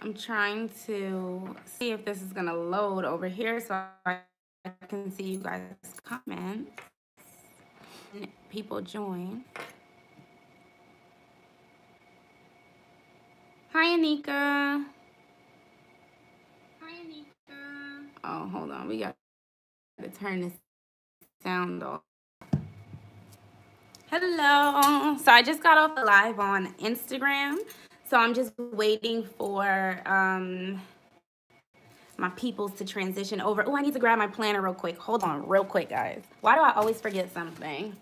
I'm trying to see if this is gonna load over here so I can see you guys' comments and people join. Hi, Anika. Hi, Anika. Oh, hold on. We got to turn this sound off. Hello. So I just got off the live on Instagram. So I'm just waiting for my peoples to transition over. Oh, I need to grab my planner real quick. Hold on real quick, guys. Why do I always forget something?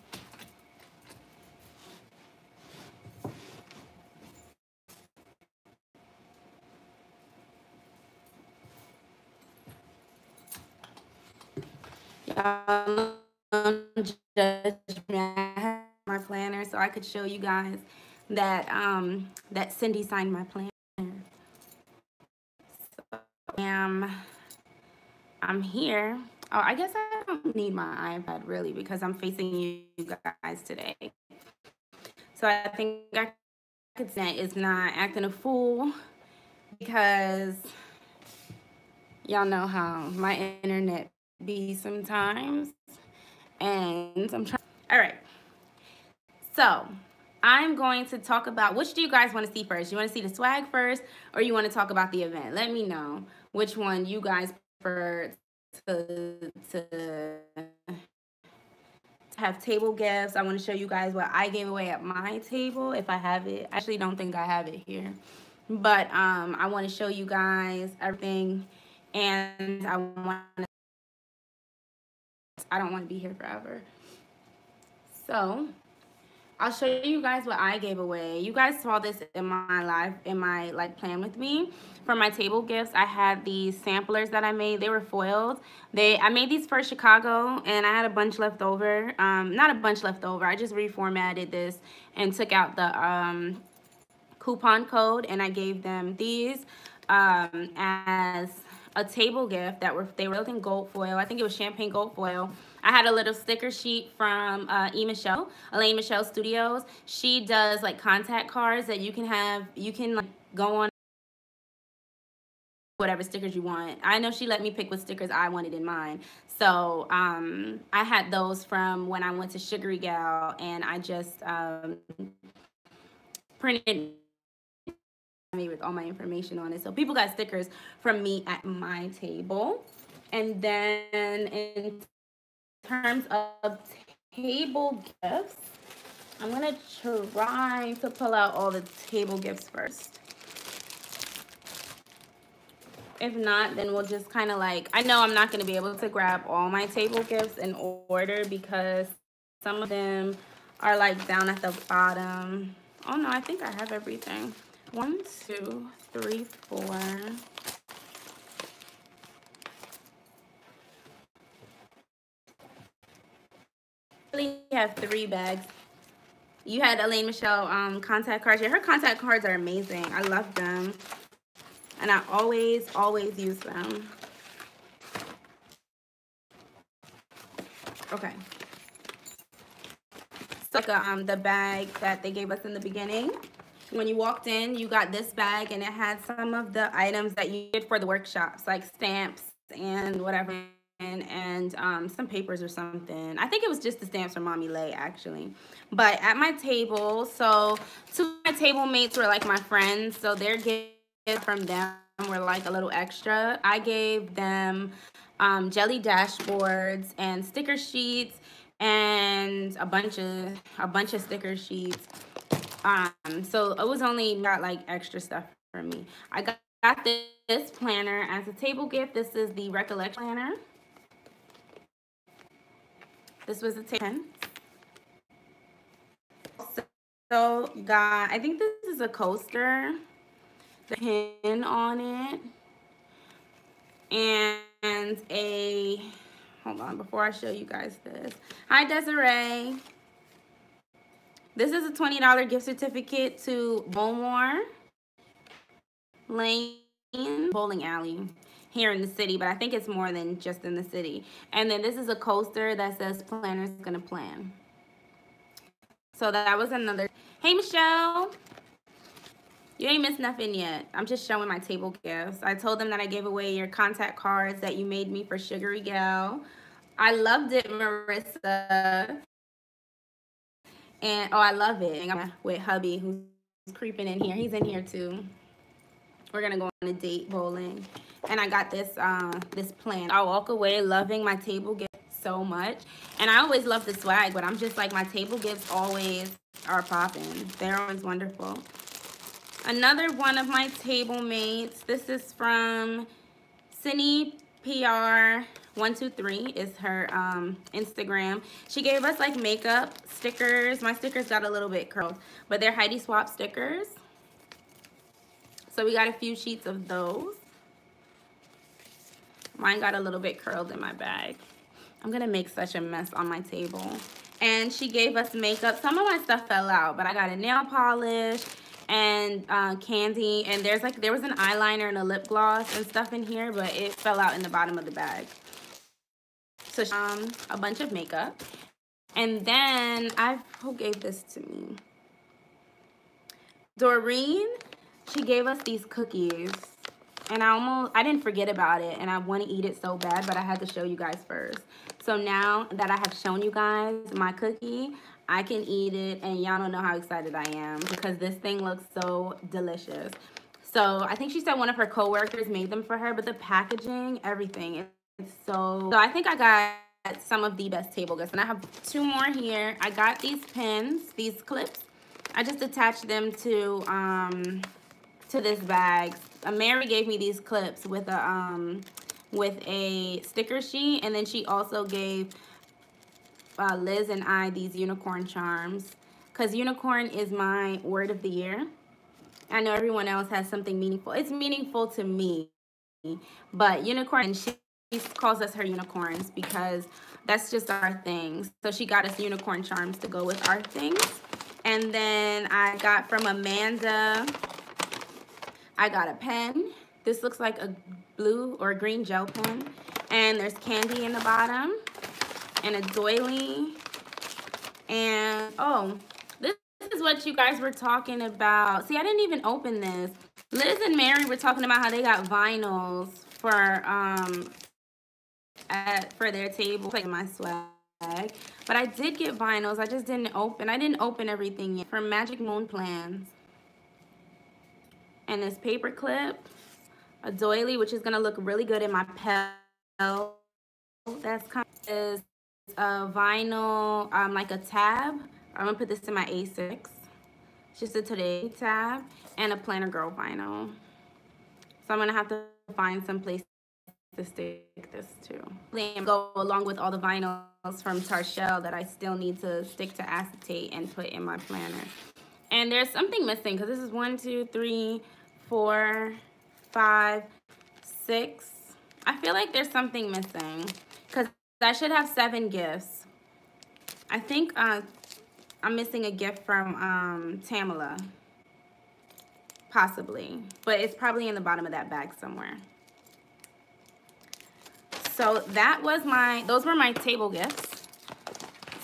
Y'all don't judge me. I have my planner so I could show you guys that that Cindy signed my planner. So I'm here. Oh, I guess I don't need my iPad really because I'm facing you guys today. So I think I could say it's not acting a fool because y'all know how my internet be sometimes. And I'm trying. All right. So I'm going to talk about, which do you guys want to see first? You want to see the swag first or you want to talk about the event? Let me know which one you guys prefer to have table gifts. I want to show you guys what I gave away at my table if I have it. I actually don't think I have it here. But I want to show you guys everything, and I don't want to be here forever. So I'll show you guys what I gave away. You guys saw this in my live, in my like plan with me. For my table gifts, I had these samplers that I made. They were foiled. I made these for Chicago, and I had a bunch left over. Not a bunch left over. I just reformatted this and took out the coupon code, and I gave them these as a table gift they were in gold foil. I think it was champagne gold foil. I had a little sticker sheet from Elaine Michelle Studios. She does like contact cards that you can like go on whatever stickers you want. I know she let me pick what stickers I wanted in mine. So I had those from when I went to Sugary Gal, and I just printed me with all my information on it. So people got stickers from me at my table. And then in terms of table gifts, I'm gonna try to pull out all the table gifts first. If not, then we'll just kind of like, I know I'm not gonna be able to grab all my table gifts in order because some of them are like down at the bottom. Oh no, I think I have everything. 1, 2, 3, 4. I really have 3 bags. You had Elaine Michelle contact cards. Yeah, her contact cards are amazing. I love them. And I always use them. Okay. So like the bag that they gave us in the beginning. When you walked in, you got this bag, and it had some of the items that you did for the workshops, like stamps and whatever, and some papers or something. I think it was just the stamps from Mommy Lay, actually. But at my table, so 2 of my table mates were like my friends, so their gifts from them were like a little extra. I gave them jelly dashboards and sticker sheets and a bunch of sticker sheets. So it was only got like extra stuff for me. I got this planner as a table gift. This is the Recollection Planner. This was a 10. So got, I think this is a coaster. The pin on it. And a, hold on, before I show you guys this. Hi, Desiree. This is a $20 gift certificate to Bowmore Lane Bowling Alley here in the city, but I think it's more than just in the city. And then this is a coaster that says Planner's Gonna Plan. So that was another. Hey, Michelle. You ain't missed nothing yet. I'm just showing my table gifts. I told them that I gave away your contact cards that you made me for Sugary Gal. I loved it, Marissa. And, oh, I love it. I'm with hubby who's creeping in here. He's in here too. We're gonna go on a date bowling. And I got this this plan. I'll walk away loving my table gifts so much. And I always love the swag, but I'm just like, my table gifts always are popping. They're always wonderful. Another one of my table mates. This is from Cine PR123 is her Instagram. She gave us like makeup stickers. My stickers got a little bit curled, but they're Heidi Swap stickers. So we got a few sheets of those. Mine got a little bit curled in my bag. I'm gonna make such a mess on my table. And she gave us makeup. Some of my stuff fell out, but I got a nail polish and candy. And there was an eyeliner and a lip gloss and stuff in here, but it fell out in the bottom of the bag. So a bunch of makeup. And then who gave this to me? Doreen. She gave us these cookies. And I didn't forget about it, and I want to eat it so bad, but I had to show you guys first. So now that I have shown you guys my cookie, I can eat it, and y'all don't know how excited I am because this thing looks so delicious. So I think she said one of her coworkers made them for her, but the packaging, everything, it's so I think I got some of the best table gifts, and I have two more here. I got these pins, these clips. I just attached them to this bag. Mary gave me these clips with a sticker sheet, and then she also gave Liz and I these unicorn charms, because unicorn is my word of the year. I know everyone else has something meaningful. It's meaningful to me, but unicorn, and she calls us her unicorns because that's just our thing. So she got us unicorn charms to go with our things. And then I got from Amanda, I got a pen. This looks like a blue or green gel pen. And there's candy in the bottom. And a doily. And, oh, this is what you guys were talking about. See, I didn't even open this. Liz and Mary were talking about how they got vinyls for their table, like my swag. But I did get vinyls. I just didn't open. I didn't open everything yet. From Magic Moon Plans. And this paper clip, a doily, which is gonna look really good in my pel. That's kind of a vinyl, like a tab. I'm gonna put this in my A6. It's just a Today tab and a Planner Girl vinyl. So I'm gonna have to find some place to stick this to. Go along with all the vinyls from Tarshell that I still need to stick to acetate and put in my planner. And there's something missing because this is 1, 2, 3, 4, 5, 6. I feel like there's something missing because I should have 7 gifts. I think I'm missing a gift from Tamala, possibly, but it's probably in the bottom of that bag somewhere. So that was those were my table gifts.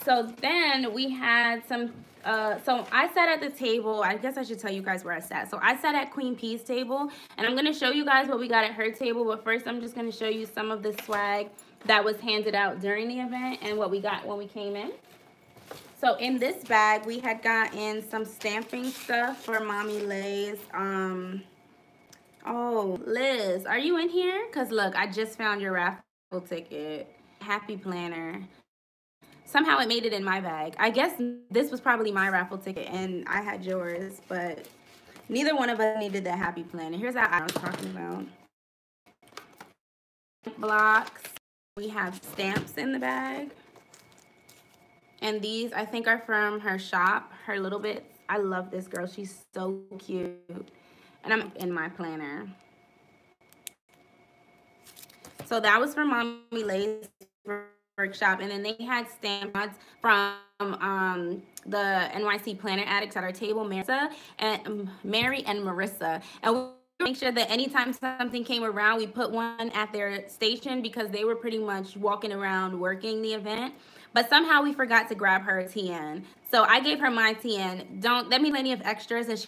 So then we had some. So I sat at the table. I guess I should tell you guys where I sat. So I sat at Queen P's table, and I'm going to show you guys what we got at her table. But first, I'm just going to show you some of the swag that was handed out during the event and what we got when we came in. So in this bag, we had gotten some stamping stuff for Mommy Lay's. Oh, Liz, are you in here? Because look, I just found your raffle ticket. Happy Planner. Somehow it made it in my bag. I guess this was probably my raffle ticket and I had yours, but neither one of us needed that Happy Planner. Here's what I was talking about. Blocks. We have stamps in the bag. And these, I think, are from her shop, her little bits. I love this girl. She's so cute. And I'm in my planner. So that was from Mommy Lay's workshop, and then they had stamps from the NYC Planner Addicts at our table, Mary and Marissa. And we make sure that anytime something came around, we put one at their station because they were pretty much walking around working the event. But somehow we forgot to grab her TN. So I gave her my TN. That means plenty of extras, and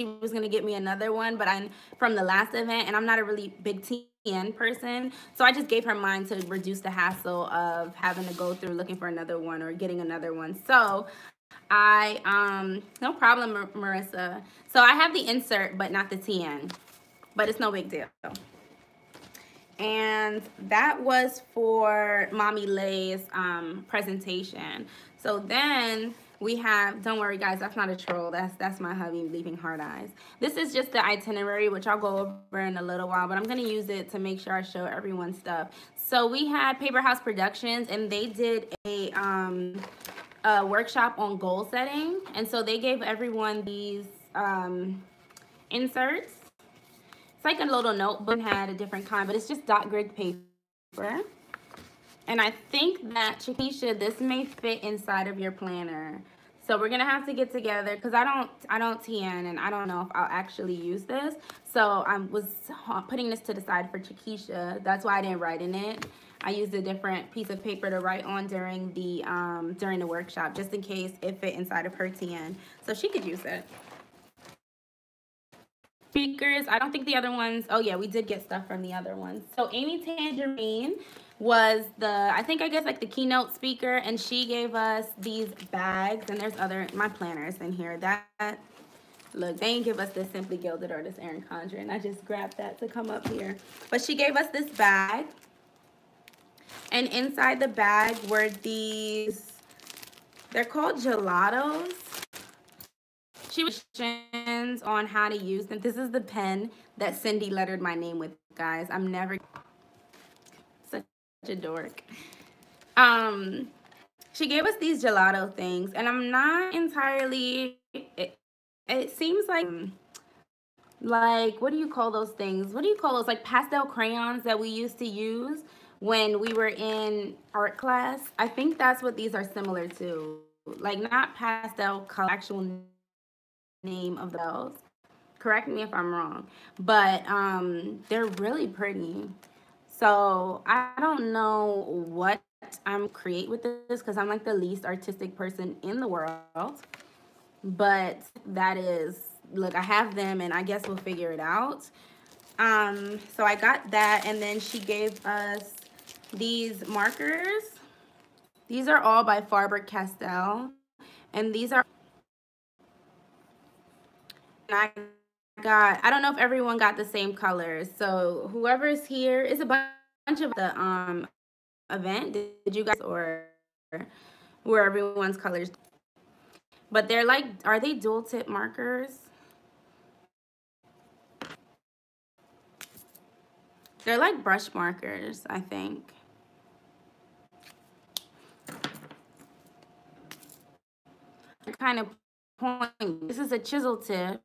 was going to get me another one, but I'm from the last event, and I'm not a really big TN person, so I just gave her mine to reduce the hassle of having to go through looking for another one or getting another one. So no problem, Marissa. So I have the insert, but not the TN, but it's no big deal. And that was for Mommy Lay's presentation. So then we have, don't worry guys, that's not a troll, that's my hubby leaving hard eyes. This is just the itinerary, which I'll go over in a little while, but I'm gonna use it to make sure I show everyone stuff. So we had Paper House Productions, and they did a workshop on goal setting, and so they gave everyone these inserts. It's like a little notebook, had a different kind, but it's just dot grid paper. And I think that, Shakisha, this may fit inside of your planner. So we're gonna have to get together, because I don't TN, and I don't know if I'll actually use this. So I was putting this to the side for Shakisha. That's why I didn't write in it. I used a different piece of paper to write on during the workshop, just in case it fit inside of her TN, so she could use it. Speakers, I don't think the other ones, oh yeah, we did get stuff from the other ones. So Amy Tangerine was I guess like the keynote speaker, and she gave us these bags, and there's my planners in here. Look, they didn't give us this Simply Gilded or this Erin Condren. I just grabbed that to come up here. But she gave us this bag, and inside the bag were these, they're called gelatos. She was instructions on how to use them. This is the pen that Cindy lettered my name with, guys. I'm never such a dork. She gave us these gelato things, and I'm not entirely, it seems like, what do you call those things? What do you call those, like pastel crayons that we used to use when we were in art class? I think that's what these are similar to. Like, not pastel color, actual name of those. Correct me if I'm wrong. But they're really pretty. So I don't know what I'm create with this, because I'm like the least artistic person in the world. But that is, look, I have them, and I guess we'll figure it out. So I got that, and then she gave us these markers. These are all by Faber-Castell, and these are, I don't know if everyone got the same colors. So whoever's here is a bunch of the event. Did you guys, or were everyone's colors? But they're like, are they dual tip markers? They're like brush markers, I think. Kind of point. This is a chisel tip.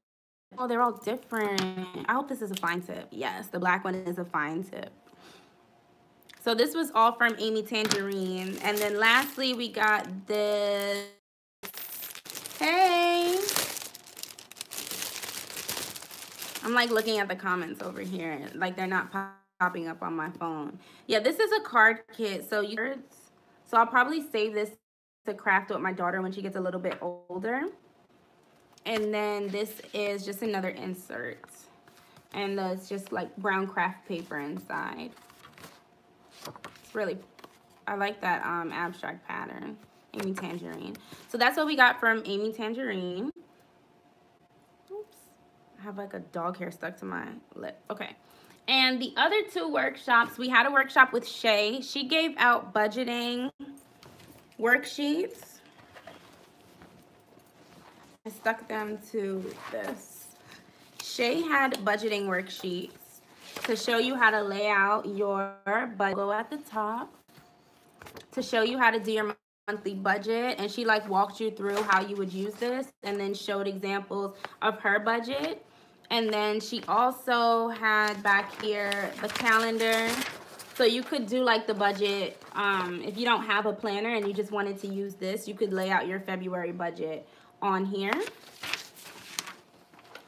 Oh, they're all different. I hope this is a fine tip. Yes, the black one is a fine tip. So this was all from Amy Tangerine. And then lastly, we got this. Hey. I'm like looking at the comments over here. Like they're not popping up on my phone. Yeah, this is a card kit. So I'll probably save this to craft with my daughter when she gets a little bit older. And then this is just another insert. And it's just like brown craft paper inside. It's really, I like that abstract pattern. Amy Tangerine. So that's what we got from Amy Tangerine. Oops. I have like a dog hair stuck to my lip. Okay. And the other two workshops, we had a workshop with Shay. She gave out budgeting worksheets. I stuck them to this. Shay had budgeting worksheets to show you how to lay out your budget. Go at the top to show you how to do your monthly budget, and she like walked you through how you would use this, and then showed examples of her budget. And then she also had back here the calendar, so you could do like the budget. If you don't have a planner and you just wanted to use this, you could lay out your February budget on here.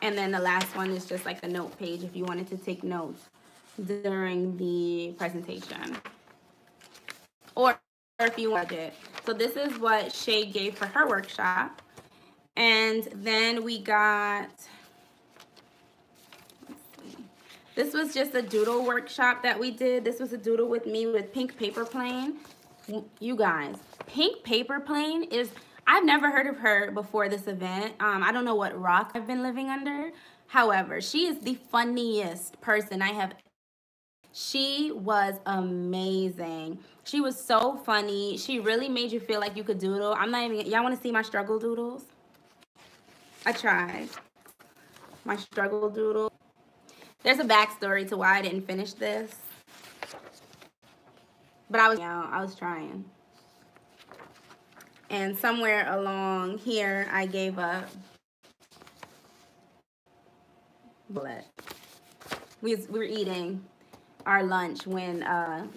And then the last one is just like the note page if you wanted to take notes during the presentation, or if you wanted it. So this is what Shay gave for her workshop. And then we got This was just a doodle workshop that we did. This was a doodle with me with pink paper plane. You guys, pink paper plane is, I've never heard of her before this event. I don't know what rock I've been living under. However, she is the funniest person I have. She was amazing. She was so funny. She really made you feel like you could doodle. I'm not even, y'all want to see my struggle doodles? I tried. My struggle doodle. There's a backstory to why I didn't finish this. But I was trying. And somewhere along here, I gave up. But we were eating our lunch when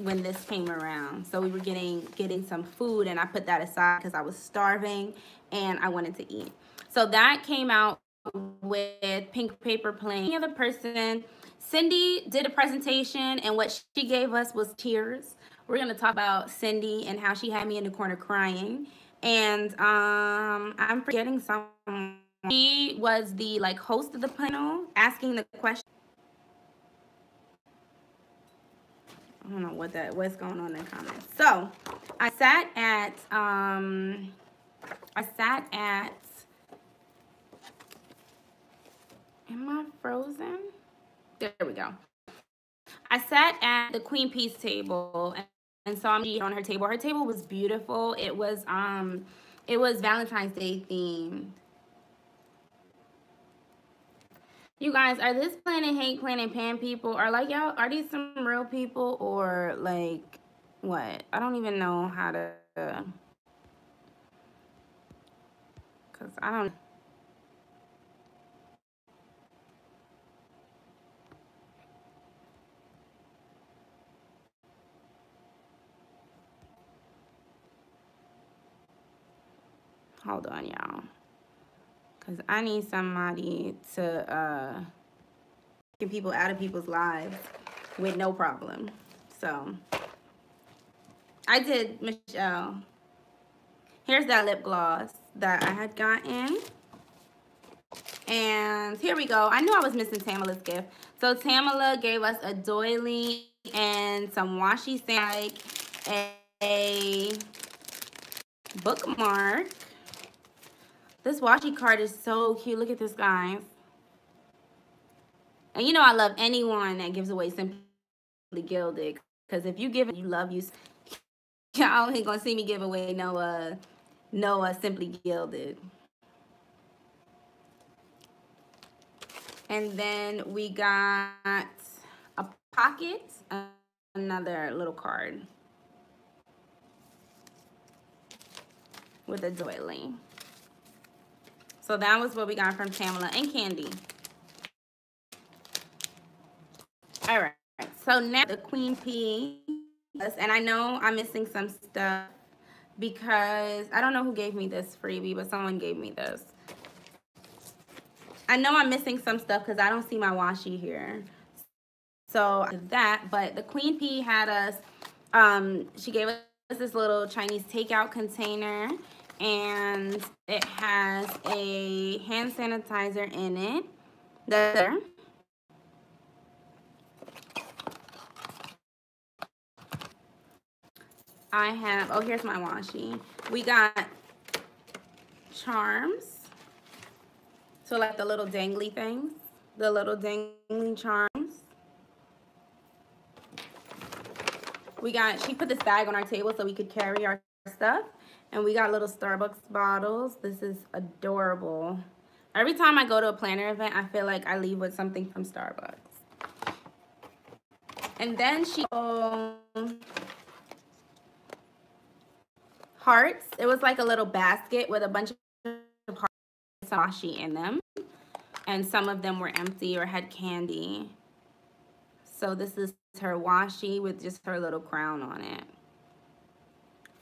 this came around. So we were getting some food, and I put that aside because I was starving and I wanted to eat. So that came out with pink paper plane. The other person, Cindy, did a presentation, and what she gave us was tears. We're gonna talk about Cindy and how she had me in the corner crying. And I'm forgetting someone. She was the like host of the panel, asking the question. I don't know what's going on in the comments. So I sat at am I frozen? There we go. I sat at the Queen Peace table and saw me on her table. Her table was beautiful. It was Valentine's Day themed. You guys, are this Planet Hate, Planet Pan people? Are these some real people or like what? I don't even know how to, cause I don't. Hold on, y'all. Because I need somebody to get people out of people's lives with no problem. So, I did, Michelle. Here's that lip gloss that I had gotten. And here we go. I knew I was missing Tamala's gift. So, Tamala gave us a doily and some washi stamp, a bookmark. This washi card is so cute. Look at this, guys. And you know I love anyone that gives away Simply Gilded. Because if you give it, you love you. Y'all ain't going to see me give away no Simply Gilded. And then we got a pocket, another little card with a doily. So that was what we got from Tamala and Candy. All right, so now the Queen Pea. And I know I'm missing some stuff because I don't know who gave me this freebie, but someone gave me this. I know I'm missing some stuff because I don't see my washi here. So that, but the Queen Pea had us, she gave us this little Chinese takeout container. And it has a hand sanitizer in it. There. I have, oh, here's my washi. We got charms. So like the little dangly things. The little dangling charms. She put this bag on our table so we could carry our stuff. And we got little Starbucks bottles. This is adorable. Every time I go to a planner event, I feel like I leave with something from Starbucks. And then she hearts. It was like a little basket with a bunch of hearts and washi in them. And some of them were empty or had candy. So this is her washi with just her little crown on it.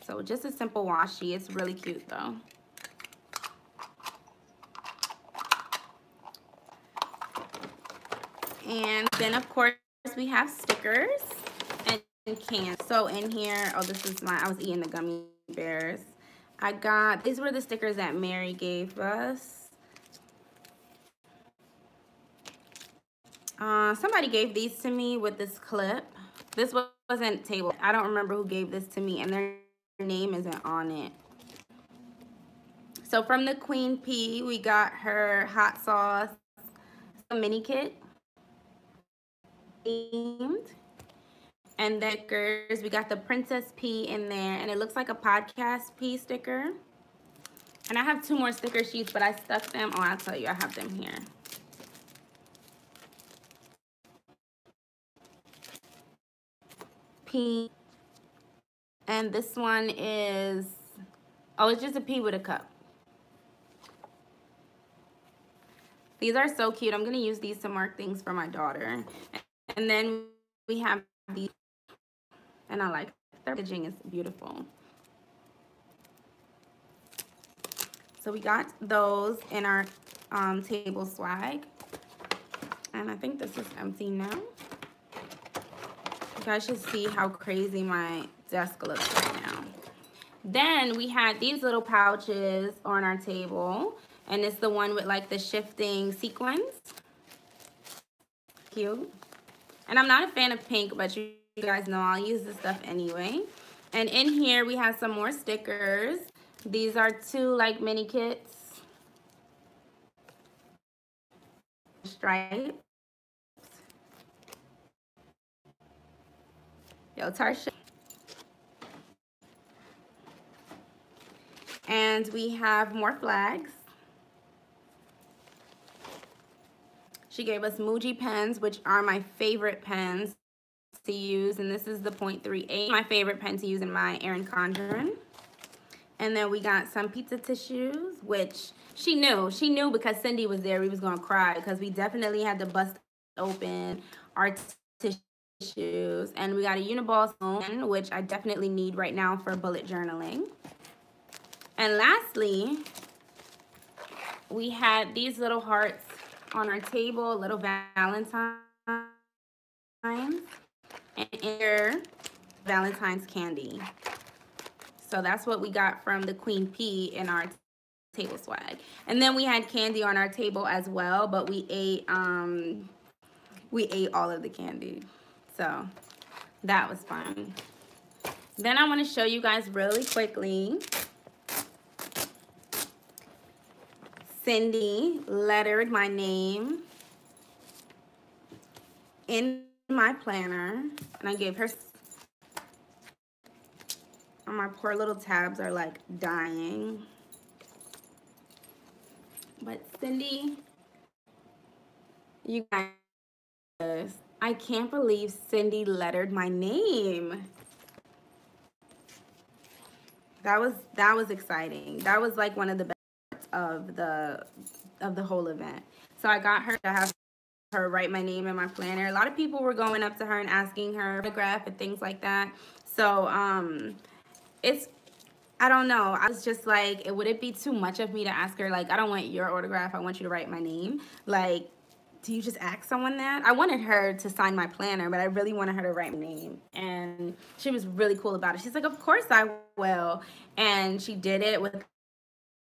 So just a simple washi. It's really cute though. And then of course we have stickers and cans. So in here, oh, this is I was eating the gummy bears. These were the stickers that Mary gave us. Somebody gave these to me with this clip. This wasn't table. I don't remember who gave this to me, and their name isn't on it. So from the Queen P, we got her hot sauce, a mini kit. And then stickers, we got the Princess P in there, and it looks like a podcast P sticker. And I have 2 more sticker sheets, but I stuck them. Oh, I'll tell you, I have them here. P. And this one is, oh, it's just a P with a cup. These are so cute. I'm going to use these to mark things for my daughter. And then we have these, and I like their packaging is beautiful. So we got those in our table swag. And I think this is empty now. You guys should see how crazy my desk looks right now. Then we had these little pouches on our table. And it's the one with like the shifting sequins. Cute. And I'm not a fan of pink, but you guys know I'll use this stuff anyway. And in here we have some more stickers. These are 2 like mini kits. Stripes. Yo, Tarsha. And we have more flags. She gave us Muji pens, which are my favorite pens to use. And this is the .38, my favorite pen to use in my Erin Condren. And then we got some pizza tissues, which she knew because Cindy was there. We was going to cry because we definitely had to bust open our tissues. And we got a Uniball phone, which I definitely need right now for bullet journaling. And lastly, we had these little hearts on our table, little Valentine's, and here, Valentine's candy. So that's what we got from the Queen P in our table swag. And then we had candy on our table as well, but we ate all of the candy. So that was fun. Then I want to show you guys really quickly. Cindy lettered my name in my planner, and I gave her, my poor little tabs are like dying. But Cindy, you guys, I can't believe Cindy lettered my name. That was exciting. That was like one of the best of the whole event. So I got her to have her write my name in my planner. A lot of people were going up to her and asking her autograph and things like that. So I don't know. I was just like, would it be too much of me to ask her, like, I don't want your autograph, I want you to write my name? Like, do you just ask someone that? I wanted her to sign my planner, but I really wanted her to write my name. And she was really cool about it. She's like, of course I will. And she did it without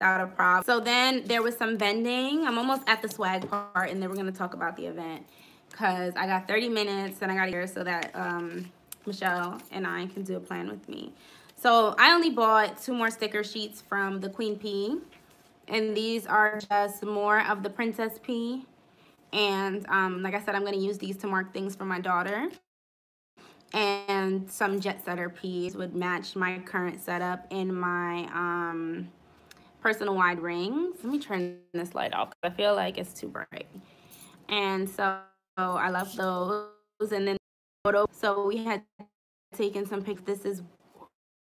a problem. So then there was some vending. I'm almost at the swag part, and then we're going to talk about the event, because I got 30 minutes and I got here so that Michelle and I can do a plan with me. So I only bought 2 more sticker sheets from the Queen P, and these are just more of the Princess P. And like I said, I'm going to use these to mark things for my daughter. And some Jet Setter P's would match my current setup in my personal wide rings. Let me turn this light off because I feel like it's too bright. And so I love those. And then so we had taken some pics. This is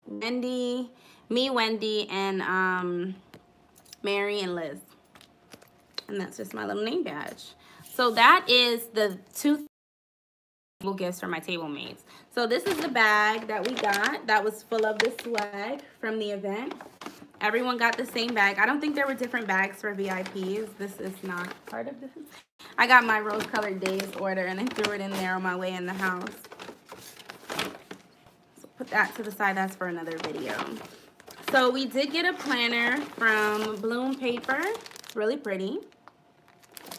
Wendy, and Mary and Liz. And that's just my little name badge. So that is the 2 table gifts for my table mates. So this is the bag that we got that was full of the swag from the event. Everyone got the same bag. I don't think there were different bags for VIPs. This is not part of this. I got my Rose Colored Days order and I threw it in there on my way in the house. So put that to the side. That's for another video. So we did get a planner from Bloom Paper. It's really pretty.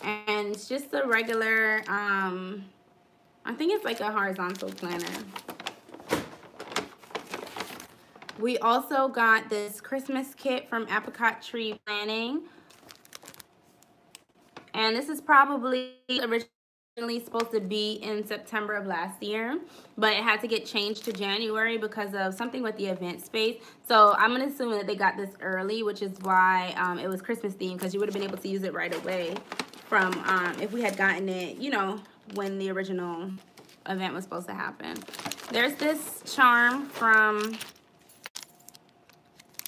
And it's just a regular, I think it's like a horizontal planner. We also got this Christmas kit from Apricot Tree Planning. And this is probably originally supposed to be in September of last year, but it had to get changed to January because of something with the event space. So I'm going to assume that they got this early, which is why it was Christmas themed, because you would have been able to use it right away from if we had gotten it, you know, when the original event was supposed to happen. There's this charm from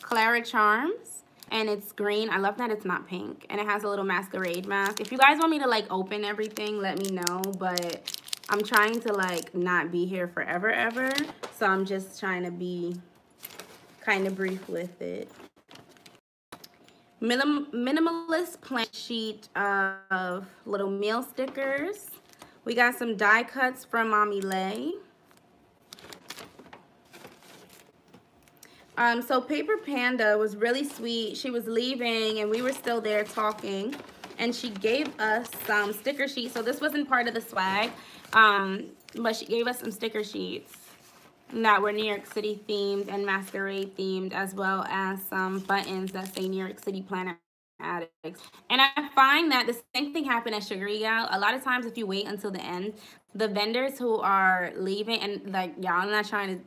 Clara Charms, and it's green. I love that it's not pink, and it has a little masquerade mask. If you guys want me to like open everything, let me know, but I'm trying to like not be here forever ever, so I'm just trying to be kind of brief with it. Minimalist plan sheet of little meal stickers. We got some die cuts from Mommy Lay. So Paper Panda was really sweet. She was leaving and we were still there talking, and she gave us some sticker sheets. So this wasn't part of the swag, but she gave us some sticker sheets that were New York City themed and Masquerade themed, as well as some buttons that say New York City Planner Addicts. And I find that the same thing happened at Sugary Gal. A lot of times if you wait until the end, the vendors who are leaving, and like, y'all, I'm not trying to...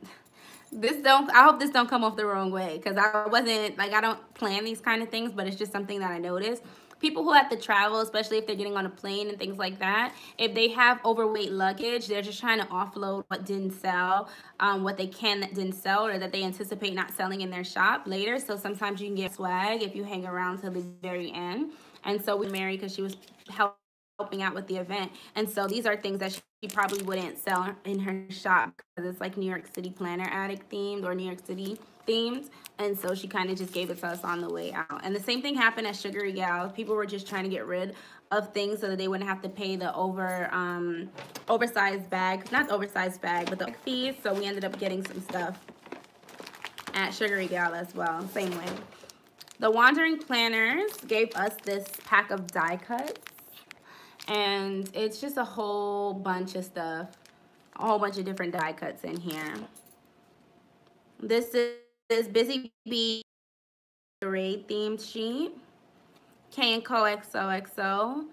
I hope this don't come off the wrong way, because I wasn't, like, I don't plan these kind of things, but it's just something that I noticed. People who have to travel, especially if they're getting on a plane and things like that, if they have overweight luggage, they're just trying to offload what didn't sell, what they can that didn't sell, or that they anticipate not selling in their shop later. So sometimes you can get swag if you hang around till the very end. And so we married because she was helping out with the event, and so these are things that she probably wouldn't sell in her shop because it's like New York City Planner Addict themed or New York City themed, and so she kind of just gave it to us on the way out. And the same thing happened at Sugary Gal. People were just trying to get rid of things so that they wouldn't have to pay the oversized bag, not the oversized bag, but the fees. So we ended up getting some stuff at Sugary Gal as well, same way. The Wandering Planners gave us this pack of die cuts, and it's just a whole bunch of stuff, a whole bunch of different die cuts in here. This is Busy Bee Masquerade themed sheet, K&Co XOXO,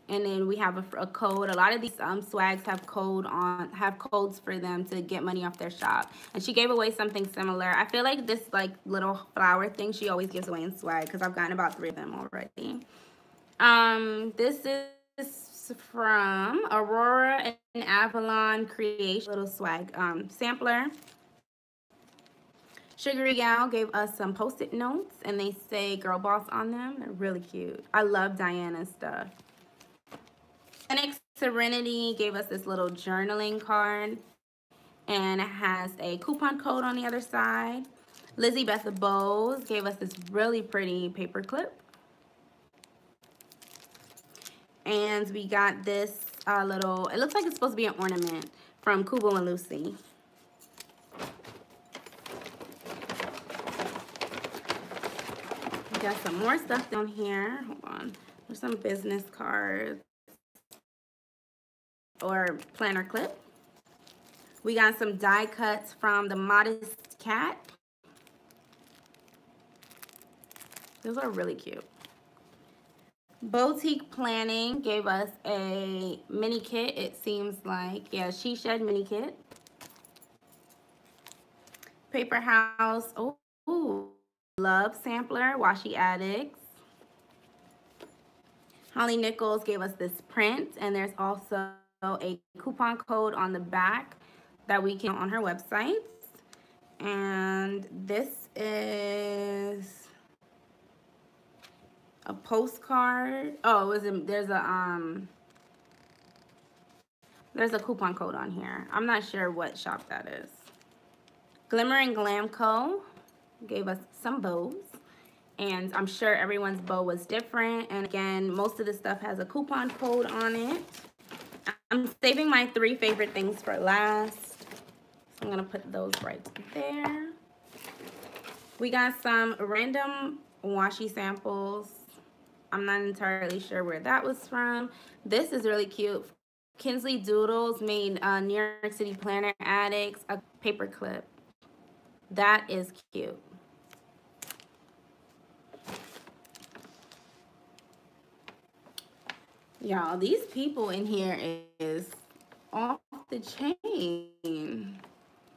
and then we have a code. A lot of these swags have codes for them to get money off their shop. And she gave away something similar. I feel like this like little flower thing she always gives away in swag, because I've gotten about 3 of them already. This is from Aurora and Avalon Creation, little swag sampler. Sugary Gal gave us some post-it notes, and they say Girl Boss on them. They're really cute. I love Diana's stuff. Phoenix Serenity gave us this little journaling card, and it has a coupon code on the other side. Lizzie Beth Bowes gave us this really pretty paper clip. And we got this little, it looks like it's supposed to be an ornament from Kubo and Lucy. We got some more stuff down here. Hold on. There's some business cards or planner clip. We got some die cuts from the Modest Cat. Those are really cute. Boutique Planning gave us a mini kit, it seems like. Yeah, She Shed mini kit. Paper House, oh, Love Sampler, Washi Addicts. Holly Nichols gave us this print, and there's also a coupon code on the back that we can on her website. And this is a postcard. Oh, there's a coupon code on here. I'm not sure what shop that is. Glimmer and Glam Co. gave us some bows, and I'm sure everyone's bow was different. And again, most of the stuff has a coupon code on it. I'm saving my 3 favorite things for last, so I'm gonna put those right there. We got some random washi samples. I'm not entirely sure where that was from. This is really cute. Kinsley Doodles made New York City Planner Addicts a paper clip. That is cute. Y'all, these people in here is off the chain.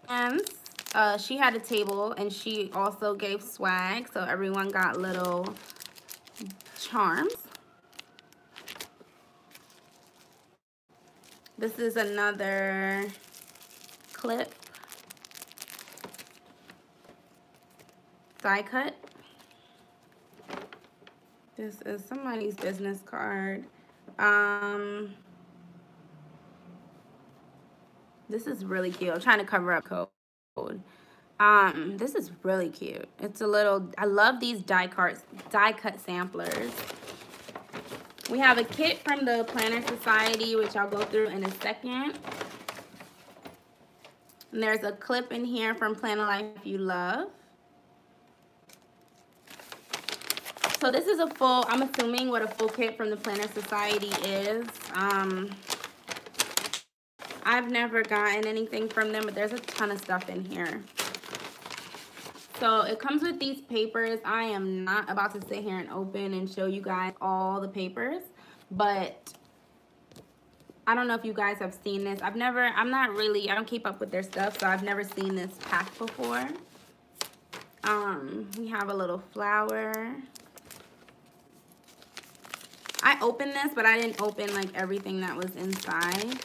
And she had a table, and she also gave swag, so everyone got little charms. This is another clip, die cut. This is somebody's business card. This is really cute. I'm trying to cover up code. This is really cute. It's a little, I love these die cut samplers. We have a kit from the Planner Society, which I'll go through in a second. And there's a clip in here from Plan a Life You Love. So this is a full, I'm assuming what a full kit from the Planner Society is. I've never gotten anything from them, but there's a ton of stuff in here. So it comes with these papers. I am not about to sit here and open and show you guys all the papers, but I don't know if you guys have seen this. I don't keep up with their stuff, so I've never seen this pack before. We have a little flower. I opened this, but I didn't open like everything that was inside.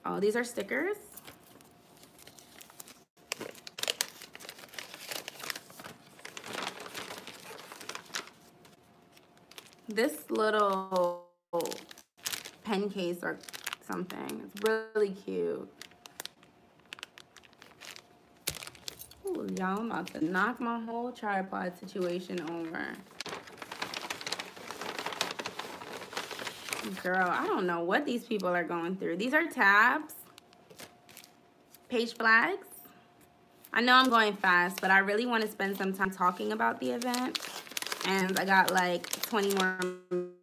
Oh, these are stickers. This little pen case or something. It's really cute. Ooh, y'all, I'm about to knock my whole tripod situation over. Girl, I don't know what these people are going through. These are tabs, page flags. I know I'm going fast, but I really want to spend some time talking about the event. And I got like 20 more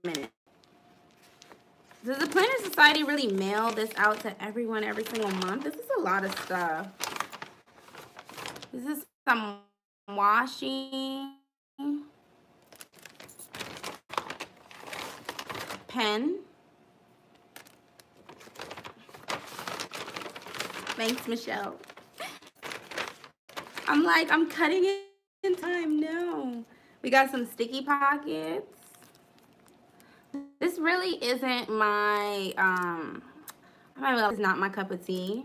minutes. Does the Planner Society really mail this out to everyone every single month? This is a lot of stuff. This is some washi, pen. Thanks, Michelle. I'm cutting it in time. No. We got some sticky pockets. This really isn't my, it's not my cup of tea,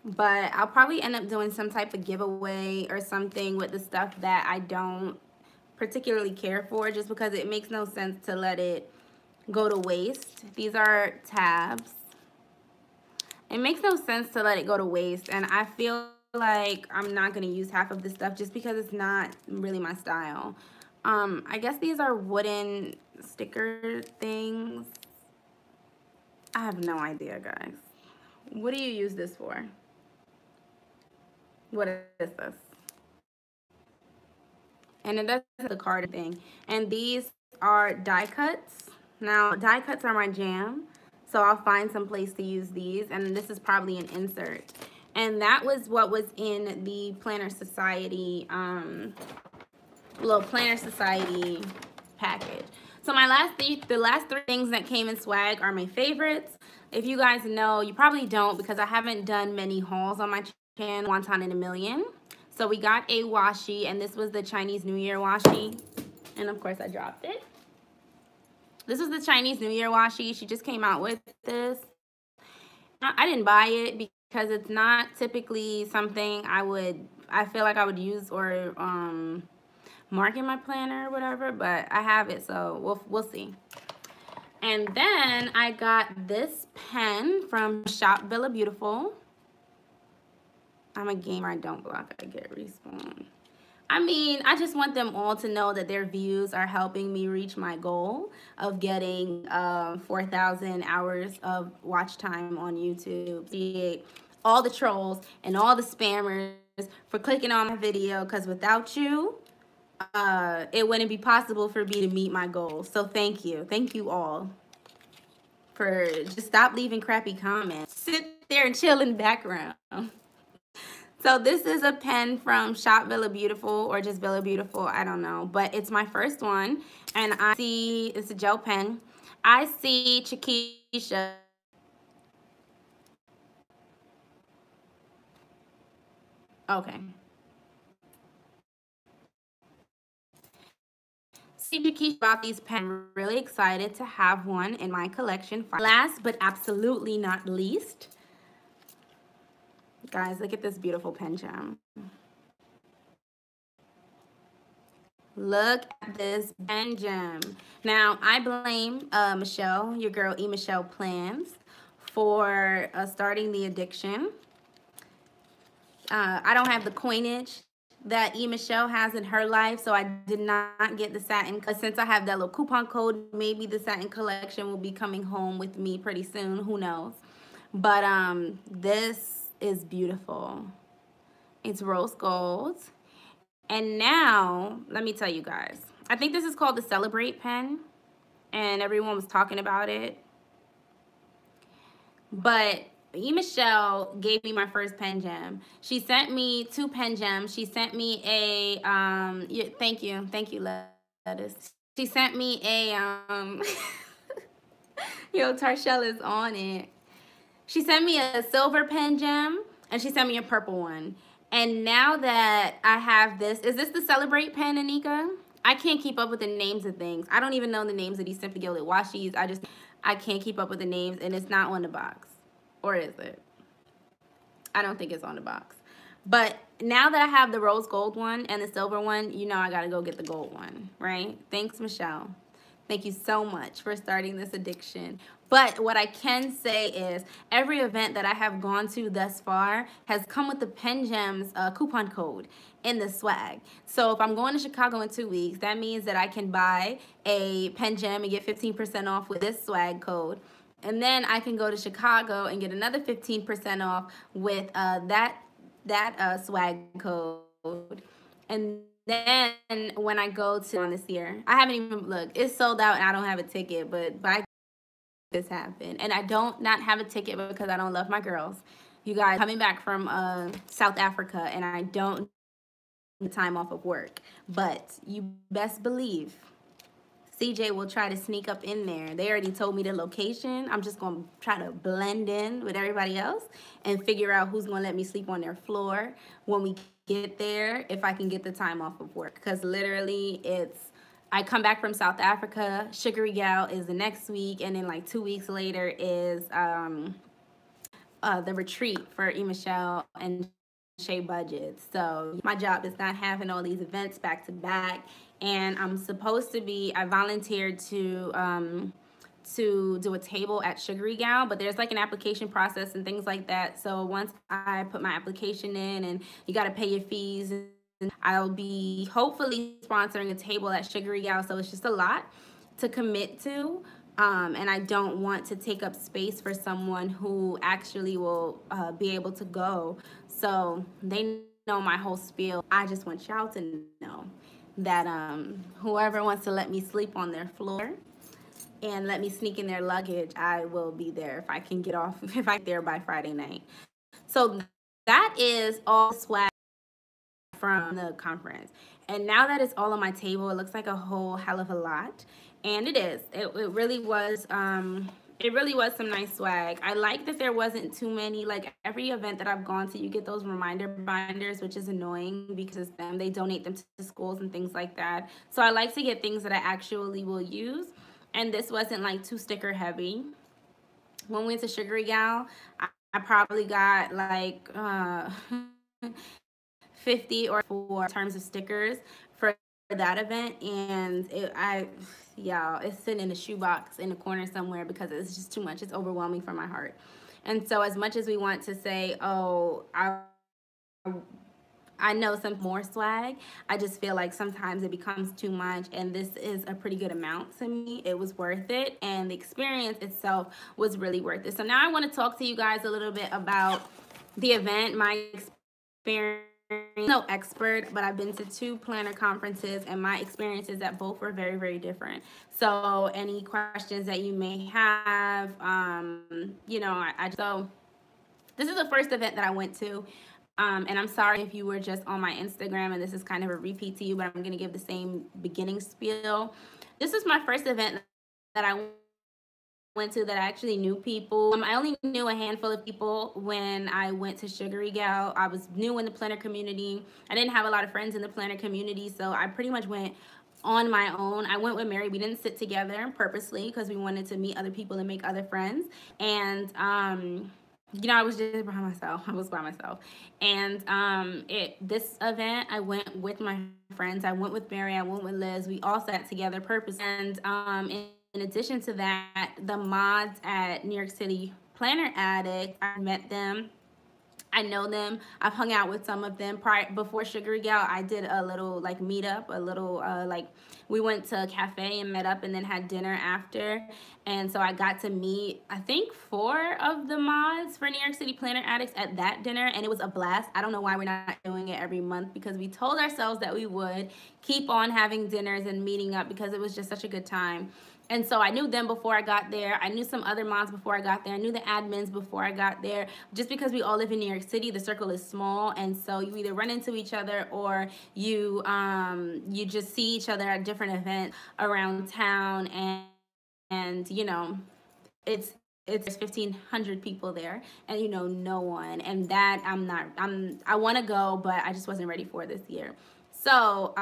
but I'll probably end up doing some type of giveaway or something with the stuff that I don't particularly care for, just because it makes no sense to let it go to waste. These are tabs. It makes no sense to let it go to waste, and I feel like I'm not going to use half of this stuff just because it's not really my style. I guess these are wooden sticker things. I have no idea, guys. What do you use this for? What is this? And it does the card thing. And these are die cuts. Now, die cuts are my jam, so I'll find some place to use these. And this is probably an insert. And that was what was in the Planner Society, little Planner Society package. So the last three things that came in swag are my favorites. If you guys know, you probably don't because I haven't done many hauls on my channel, Wonton in a Million. So we got a washi, and this was the Chinese New Year washi. And of course I dropped it. This was the Chinese New Year washi. She just came out with this. I didn't buy it because it's not typically something I feel like I would use or mark in my planner or whatever, but I have it, so we'll see. And then I got this pen from Shop Villa Beautiful. I'm a gamer, I don't block, I get respawn. I mean, I just want them all to know that their views are helping me reach my goal of getting 4,000 hours of watch time on YouTube. See all the trolls and all the spammers for clicking on my video, because without you, it wouldn't be possible for me to meet my goals. So thank you all for just stop leaving crappy comments. Sit there and chill in the background. So this is a pen from Shop Villa Beautiful or just Villa Beautiful, I don't know. But it's my first one, and I see it's a gel pen. I see Chiquisha. Okay. See Chiquisha about these pens. I'm really excited to have one in my collection. Last but absolutely not least, guys, look at this beautiful pen gem. Look at this pen gem. Now, I blame Michelle, your girl Michelle Plans, for starting the addiction. I don't have the coinage that Michelle has in her life, so I did not get the satin. Since I have that little coupon code, maybe the satin collection will be coming home with me pretty soon. Who knows? But this is beautiful. It's rose gold. And now, let me tell you guys, I think this is called the Celebrate pen, and everyone was talking about it. But Michelle gave me my first pen gem. She sent me 2 pen gems. She sent me a, thank you, Lettuce. She sent me a, yo, Tarshell is on it. She sent me a silver pen gem, and she sent me a purple one. And now that I have this, is this the Celebrate pen, Anika? I can't keep up with the names of things. I don't even know the names of these Simply Gilded washies. I can't keep up with the names, and it's not on the box. Or is it? I don't think it's on the box. But now that I have the rose gold one and the silver one, you know I gotta go get the gold one, right? Thanks, Michelle. Thank you so much for starting this addiction. But what I can say is every event that I have gone to thus far has come with the Pen Gems coupon code in the swag. So if I'm going to Chicago in 2 weeks, that means that I can buy a Pen Gem and get 15% off with this swag code. And then I can go to Chicago and get another 15% off with that swag code. And then when I go to this year, I haven't even looked. It's sold out and I don't have a ticket, but by this happened. And I don't not have a ticket because I don't love my girls. You guys, coming back from South Africa, and I don't need time off of work. But you best believe CJ will try to sneak up in there. They already told me the location. I'm just going to try to blend in with everybody else and figure out who's going to let me sleep on their floor when we get there, if I can get the time off of work. Because literally, I come back from South Africa, Sugary Gal is the next week, and then like 2 weeks later is the retreat for Michelle and Shea Budget. So my job is not having all these events back to back. And I'm supposed to be, I volunteered to do a table at Sugary Gal, but there's like an application process and things like that. So once I put my application in and you got to pay your fees, I'll be hopefully sponsoring a table at Sugary Gal. So it's just a lot to commit to. And I don't want to take up space for someone who actually will be able to go. So they know my whole spiel. I just want y'all to know that whoever wants to let me sleep on their floor and let me sneak in their luggage, I will be there if I can get off, if I'm there by Friday night. So that is all swag from the conference. And now that it's all on my table, it looks like a whole hell of a lot. And it is. It really was. It really was some nice swag. I like that there wasn't too many, like every event that I've gone to, you get those reminder binders, which is annoying because they donate them to schools and things like that. So I like to get things that I actually will use. And this wasn't like too sticker heavy. When we went to Sugary Gal, I probably got like 50 or 4 terms of stickers for that event, and y'all, it's sitting in a shoebox in the corner somewhere because it's just too much. It's overwhelming for my heart. And so as much as we want to say, oh, I know some more swag, I just feel like sometimes it becomes too much, and this is a pretty good amount to me. It was worth it, and the experience itself was really worth it. So now I want to talk to you guys a little bit about the event, my experience no expert, but I've been to 2 planner conferences, and my experiences at both were very, very different. So any questions that you may have, so this is the first event that I went to. And I'm sorry if you were just on my Instagram and this is kind of a repeat to you, but I'm going to give the same beginning spiel. This is my first event that I went to that I actually knew people. I only knew a handful of people when I went to Sugary Gal. I was new in the planner community. I didn't have a lot of friends in the planner community, so I pretty much went on my own. I went with Mary. We didn't sit together purposely because we wanted to meet other people and make other friends. And I was just by myself. I was by myself. And this event, I went with my friends. I went with Mary. I went with Liz. We all sat together purposely. And in addition to that, the mods at New York City Planner Addict, I met them. I know them. I've hung out with some of them before Sugary Gal. I did a little meetup, we went to a cafe and met up and then had dinner after. And so I got to meet, I think, 4 of the mods for New York City Planner Addicts at that dinner, and it was a blast. I don't know why we're not doing it every month, because we told ourselves that we would keep on having dinners and meeting up because it was just such a good time. And so I knew them before I got there. I knew some other moms before I got there. I knew the admins before I got there. Just because we all live in New York City, the circle is small, and so you either run into each other or you just see each other at different events around town, and it's 1,500 people there, and no one. And that I want to go, but I just wasn't ready for this year. So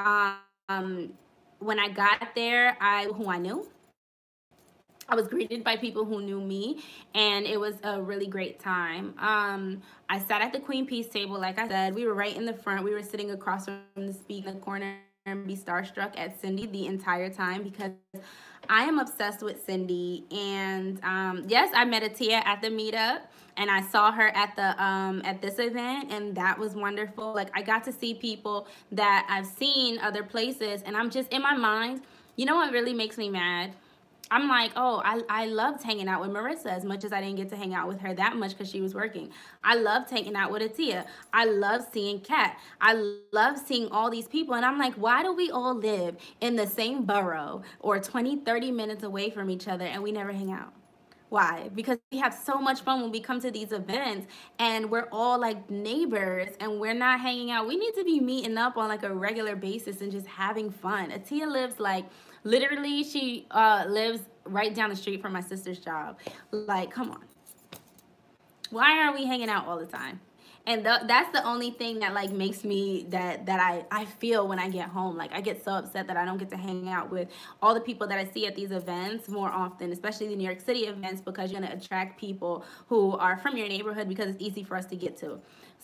when I got there, who I knew. I was greeted by people who knew me, and it was a really great time. I sat at the Queen Peace table, like I said. We were right in the front. We were sitting across from the speaker in the corner and be starstruck at Cindy the entire time because I am obsessed with Cindy. And yes, I met Atia at the meetup, and I saw her at the at this event, and that was wonderful. Like, I got to see people that I've seen other places, and I'm just in my mind. You know what really makes me mad? I'm like, oh, I loved hanging out with Marissa as much as I didn't get to hang out with her that much because she was working. I loved hanging out with Atia. I love seeing Kat. I love seeing all these people. And I'm like, why do we all live in the same borough or 20, 30 minutes away from each other and we never hang out? Why? Because we have so much fun when we come to these events and we're all like neighbors and we're not hanging out. We need to be meeting up on like a regular basis and just having fun. Atia lives literally, she lives right down the street from my sister's job. Like, come on. Why aren't we hanging out all the time? And that's the only thing that makes me that I feel when I get home. Like, I get so upset that I don't get to hang out with all the people that I see at these events more often, especially the New York City events, because you're going to attract people who are from your neighborhood because it's easy for us to get to.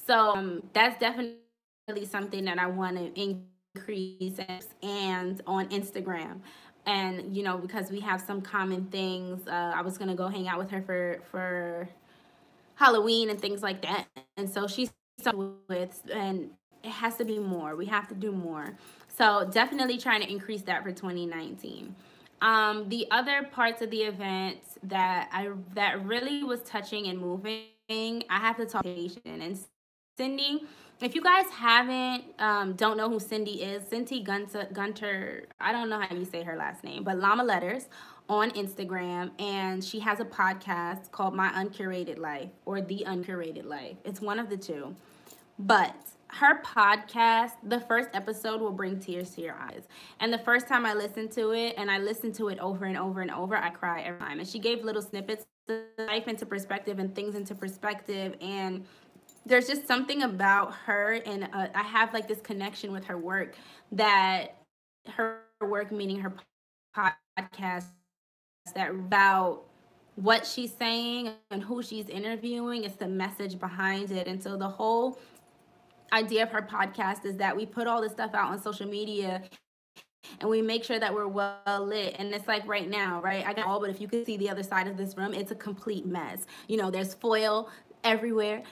So that's definitely something that I want to increase, and on Instagram. And because we have some common things, I was gonna go hang out with her for Halloween and things like that, and so she's with, and it has to be more. We have to do more. So definitely trying to increase that for 2019. The other parts of the event that really was touching and moving, I have to talk to and Cindy. If you guys don't know who Cindy is, Cindy Gunter, I don't know how you say her last name, but Llama Letters on Instagram, and she has a podcast called My Uncurated Life or The Uncurated Life. It's one of the two. But her podcast, the first episode will bring tears to your eyes. And the first time I listened to it, and I listened to it over and over and over, I cry every time. And she gave little snippets of life into perspective and things into perspective, and there's just something about her, and I have this connection with her work, that her work, meaning her podcast, that about what she's saying and who she's interviewing, it's the message behind it. And so the whole idea of her podcast is that we put all this stuff out on social media and we make sure that we're well lit. And it's like right now, right? I got all, but if you could see the other side of this room, it's a complete mess. There's foil everywhere.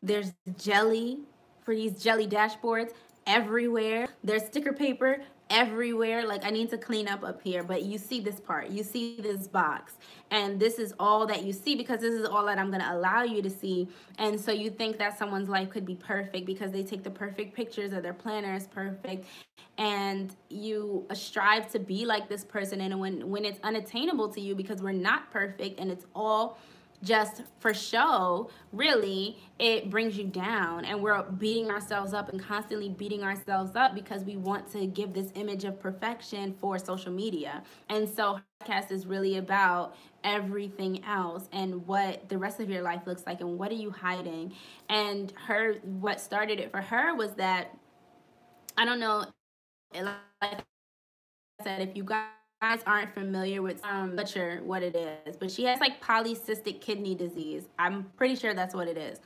There's jelly for these jelly dashboards everywhere. There's sticker paper everywhere. Like, I need to clean up here, but you see this part, you see this box, and this is all that you see because this is all that I'm going to allow you to see. And so you think that someone's life could be perfect because they take the perfect pictures or their planner is perfect, and you strive to be like this person. And when it's unattainable to you because we're not perfect and it's all just for show, really, it brings you down, and we're beating ourselves up and constantly beating ourselves up because we want to give this image of perfection for social media. And so podcast is really about everything else and what the rest of your life looks like and what are you hiding. And what started it for her was that, I don't know, like I said, if you guys aren't familiar with not sure what it is, but she has like polycystic kidney disease. I'm pretty sure that's what it is.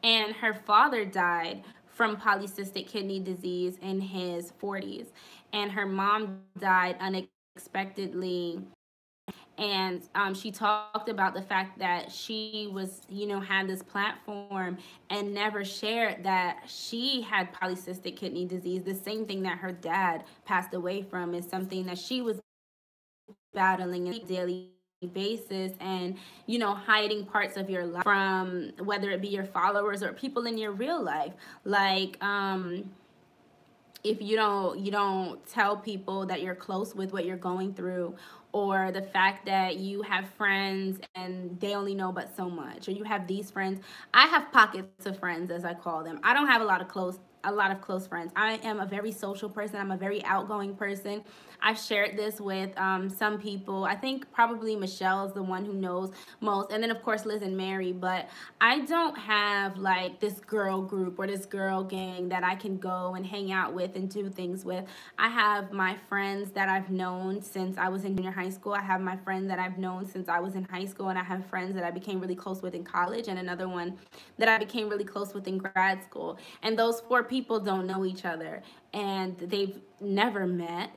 And her father died from polycystic kidney disease in his 40s, and her mom died unexpectedly. And she talked about the fact that she was, had this platform and never shared that she had polycystic kidney disease. The same thing that her dad passed away from is something that she was battling on a daily basis, and hiding parts of your life from whether it be your followers or people in your real life. Like if you don't tell people that you're close with what you're going through, or the fact that you have friends and they only know but so much, or you have these friends. I have pockets of friends, as I call them. I don't have a lot of close friends. I am a very social person. I'm a very outgoing person. I've shared this with some people. I think probably Michelle's the one who knows most, and then of course Liz and Mary. But I don't have like this girl group or this girl gang that I can go and hang out with and do things with. I have my friends that I've known since I was in junior high school. I have my friends that I've known since I was in high school, and I have friends that I became really close with in college, and another one that I became really close with in grad school. And those 4 people don't know each other, and they've never met.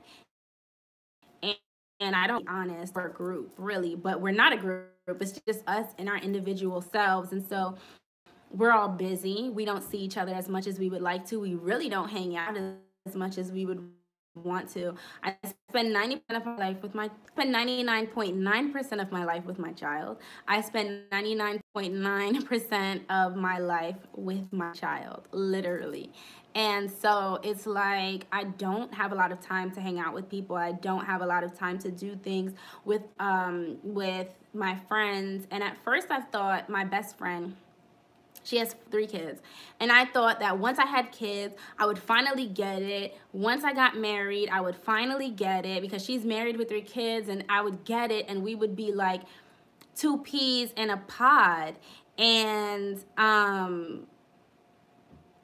And I don't be honest for a group, really, but we're not a group. It's just us and our individual selves. And so we're all busy. We don't see each other as much as we would like to. We really don't hang out as much as we would want to. I spend 90% of my life with my, spend 99.9% of my life with my child. I spend 99.9% of my life with my child, literally. And so it's like I don't have a lot of time to hang out with people. I don't have a lot of time to do things with my friends. And at first I thought my best friend, she has 3 kids. And I thought that once I had kids, I would finally get it. Once I got married, I would finally get it, because she's married with 3 kids, and I would get it, and we would be like 2 peas in a pod. And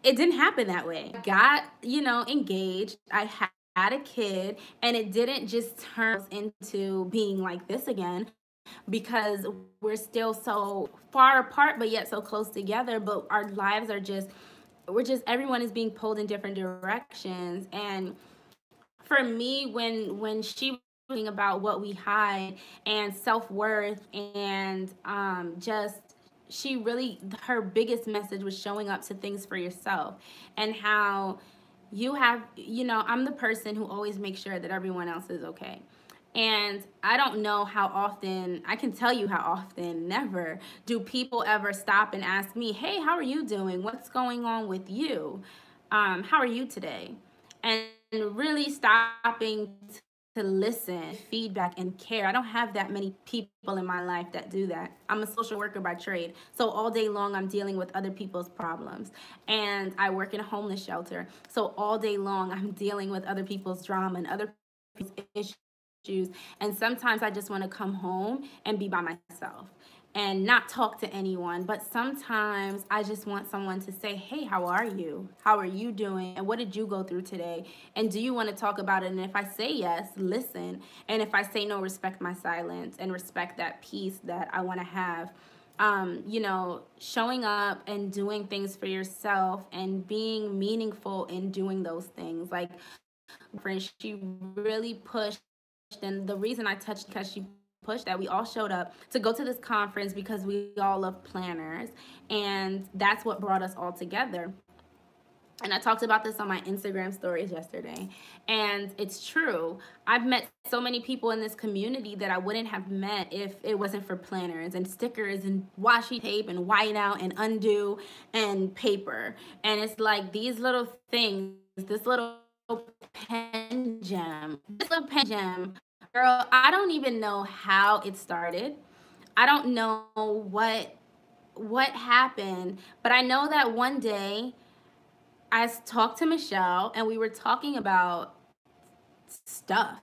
it didn't happen that way. I got, engaged. I had a kid, and it didn't just turn into being like this again, because we're still so far apart but yet so close together. But our lives are everyone is being pulled in different directions. And for me, when she was talking about what we hide and self-worth, and she really, her biggest message was showing up to things for yourself, and how you have, I'm the person who always makes sure that everyone else is okay. And I don't know how often, I can tell you how often, never do people ever stop and ask me, hey, how are you doing? What's going on with you? How are you today? And really stopping to listen, feedback, and care. I don't have that many people in my life that do that. I'm a social worker by trade. So all day long, I'm dealing with other people's problems. And I work in a homeless shelter. So all day long, I'm dealing with other people's drama and other people's issues. And sometimes I just want to come home and be by myself and not talk to anyone. But sometimes I just want someone to say, hey, how are you? How are you doing? And what did you go through today? And do you want to talk about it? And if I say yes, listen. And if I say no, respect my silence and respect that peace that I want to have. Showing up and doing things for yourself and being meaningful in doing those things. Like, she really pushed, and the reason I touched, because she pushed that we all showed up to go to this conference because we all love planners, and that's what brought us all together. And I talked about this on my Instagram stories yesterday. And it's true. I've met so many people in this community that I wouldn't have met if it wasn't for planners and stickers and washi tape and whiteout and undo and paper. And it's like these little things, this little pen gem, girl, I don't even know how it started. I don't know what happened, but I know that one day I talked to Michelle and we were talking about stuff.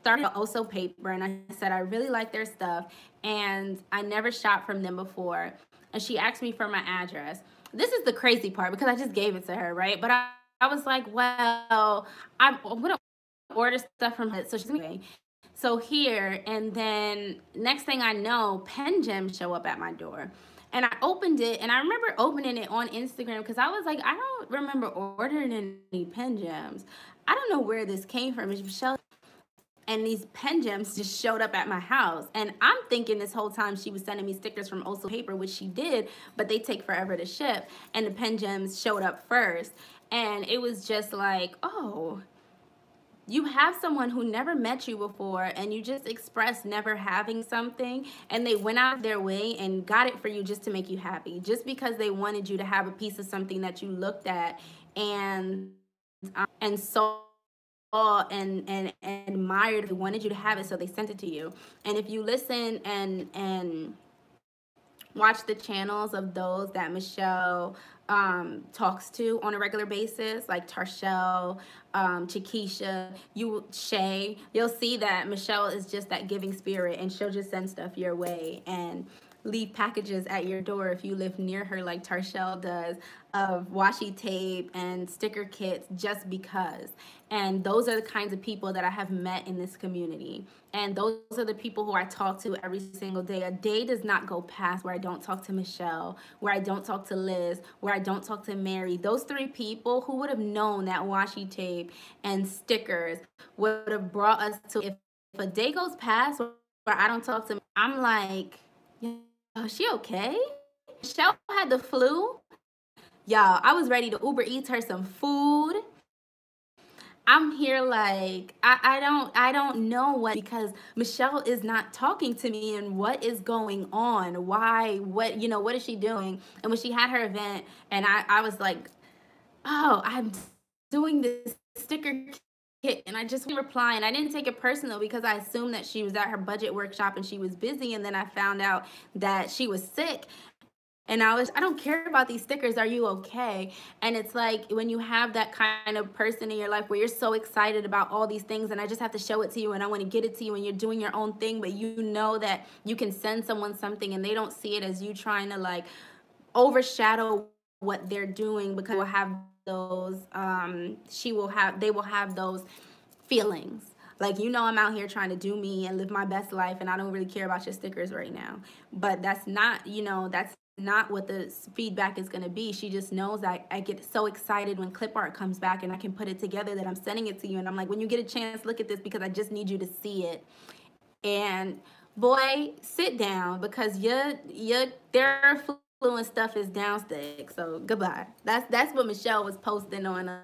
Started Oso paper, and I said I really like their stuff and I never shopped from them before. And she asked me for my address. This is the crazy part because I just gave it to her, right? But I was like, well, I'm gonna order stuff from her. So she's like, so here, and then next thing I know, pen gems show up at my door. And I opened it, and I remember opening it on Instagram because I was like, I don't remember ordering any pen gems. I don't know where this came from. It's Michelle. And these pen gems just showed up at my house. And I'm thinking this whole time she was sending me stickers from Oso Paper, which she did, but they take forever to ship. And the pen gems showed up first. And it was just like, oh, you have someone who never met you before and you just expressed never having something, and they went out of their way and got it for you just to make you happy, just because they wanted you to have a piece of something that you looked at and saw and admired. They wanted you to have it, so they sent it to you. And if you listen and watch the channels of those that Michelle talks to on a regular basis, like Tarshell, Chiquisha, Shay, you'll see that Michelle is just that giving spirit, and she'll just send stuff your way and leave packages at your door if you live near her, like Tarshell does, of washi tape and sticker kits, just because. And those are the kinds of people that I have met in this community. And those are the people who I talk to every single day. A day does not go past where I don't talk to Michelle, where I don't talk to Liz, where I don't talk to Mary. Those three people, who would have known that washi tape and stickers would have brought us to, if a day goes past where I don't talk to, I'm like, is she okay? Michelle had the flu. Y'all, I was ready to Uber Eats her some food. I'm here like, I don't know what, because Michelle is not talking to me, and what is going on? Why? What, what is she doing? And when she had her event, and I was like, oh, I'm doing this sticker kit, and I just didn't reply, and I didn't take it personal because I assumed that she was at her budget workshop and she was busy, and then I found out that she was sick. And I don't care about these stickers. Are you okay? And it's like when you have that kind of person in your life where you're so excited about all these things, and I just have to show it to you, and I want to get it to you, and you're doing your own thing, but you know that you can send someone something and they don't see it as you trying to like overshadow what they're doing, because we'll have those, they will have those feelings. Like, I'm out here trying to do me and live my best life, and I don't really care about your stickers right now. But that's not, that's not what the feedback is going to be. She just knows that I get so excited when clip art comes back and I can put it together, that I'm sending it to you. And I'm like, when you get a chance, look at this, because I just need you to see it. And boy, sit down, because your Theraflu stuff is downstick. So goodbye. That's what Michelle was posting on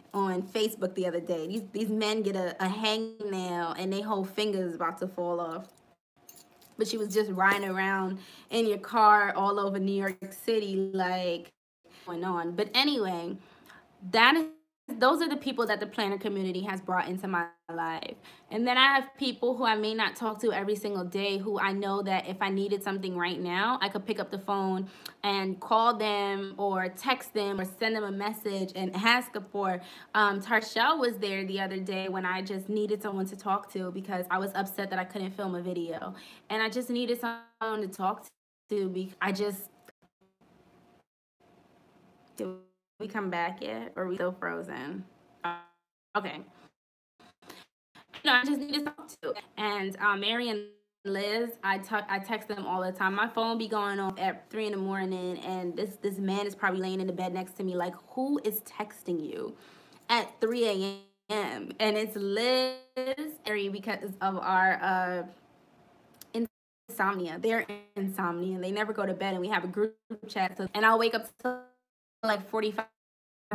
Facebook the other day. These men get a hangnail and their whole finger is about to fall off. But she was just riding around in your car all over New York City, like, going on. But anyway, those are the people that the planner community has brought into my life. And then I have people who I may not talk to every single day, who I know that if I needed something right now, I could pick up the phone and call them or text them or send them a message and ask for. Tarshell was there the other day when I just needed someone to talk to, because I was upset that I couldn't film a video. And I just needed someone to talk to. Did we come back yet, or are we still frozen? Okay. I just need to talk to. And Mary and Liz, I text them all the time. My phone be going off at 3 in the morning, and this man is probably laying in the bed next to me like, who is texting you at 3 a.m.? And it's Liz, because of our insomnia. They're insomnia, and they never go to bed, and we have a group chat. And I'll wake up like 45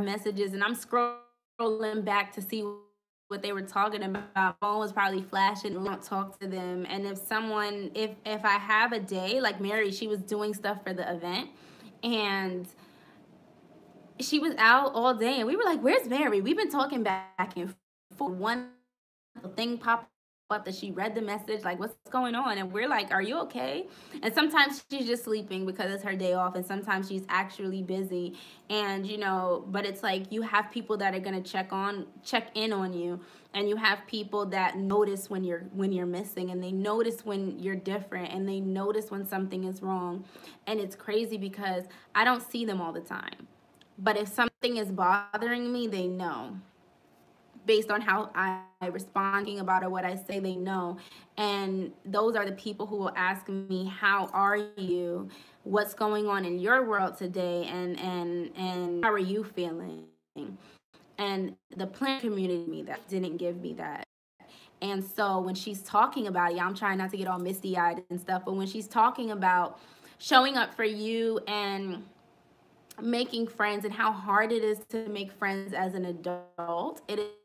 messages, and I'm scrolling back to see what they were talking about. Phone was probably flashing. We don't talk to them. And if I have a day like Mary, she was doing stuff for the event, and she was out all day, and we were like, "Where's Mary? We've been talking back and forth." One thing popped up that she read the message, like, what's going on? And we're like, are you okay? And sometimes she's just sleeping because it's her day off, and sometimes she's actually busy. And but it's like you have people that are going to check in on you, and you have people that notice when you're missing, and they notice when you're different, and they notice when something is wrong. And it's crazy because I don't see them all the time, but if something is bothering me, they know. Based on how I responding about it, what I say, they know. And those are the people who will ask me, how are you? What's going on in your world today? And how are you feeling? And the plant community that didn't give me that. And so when she's talking about it, yeah, I'm trying not to get all misty-eyed and stuff, but when she's talking about showing up for you and making friends, and how hard it is to make friends as an adult.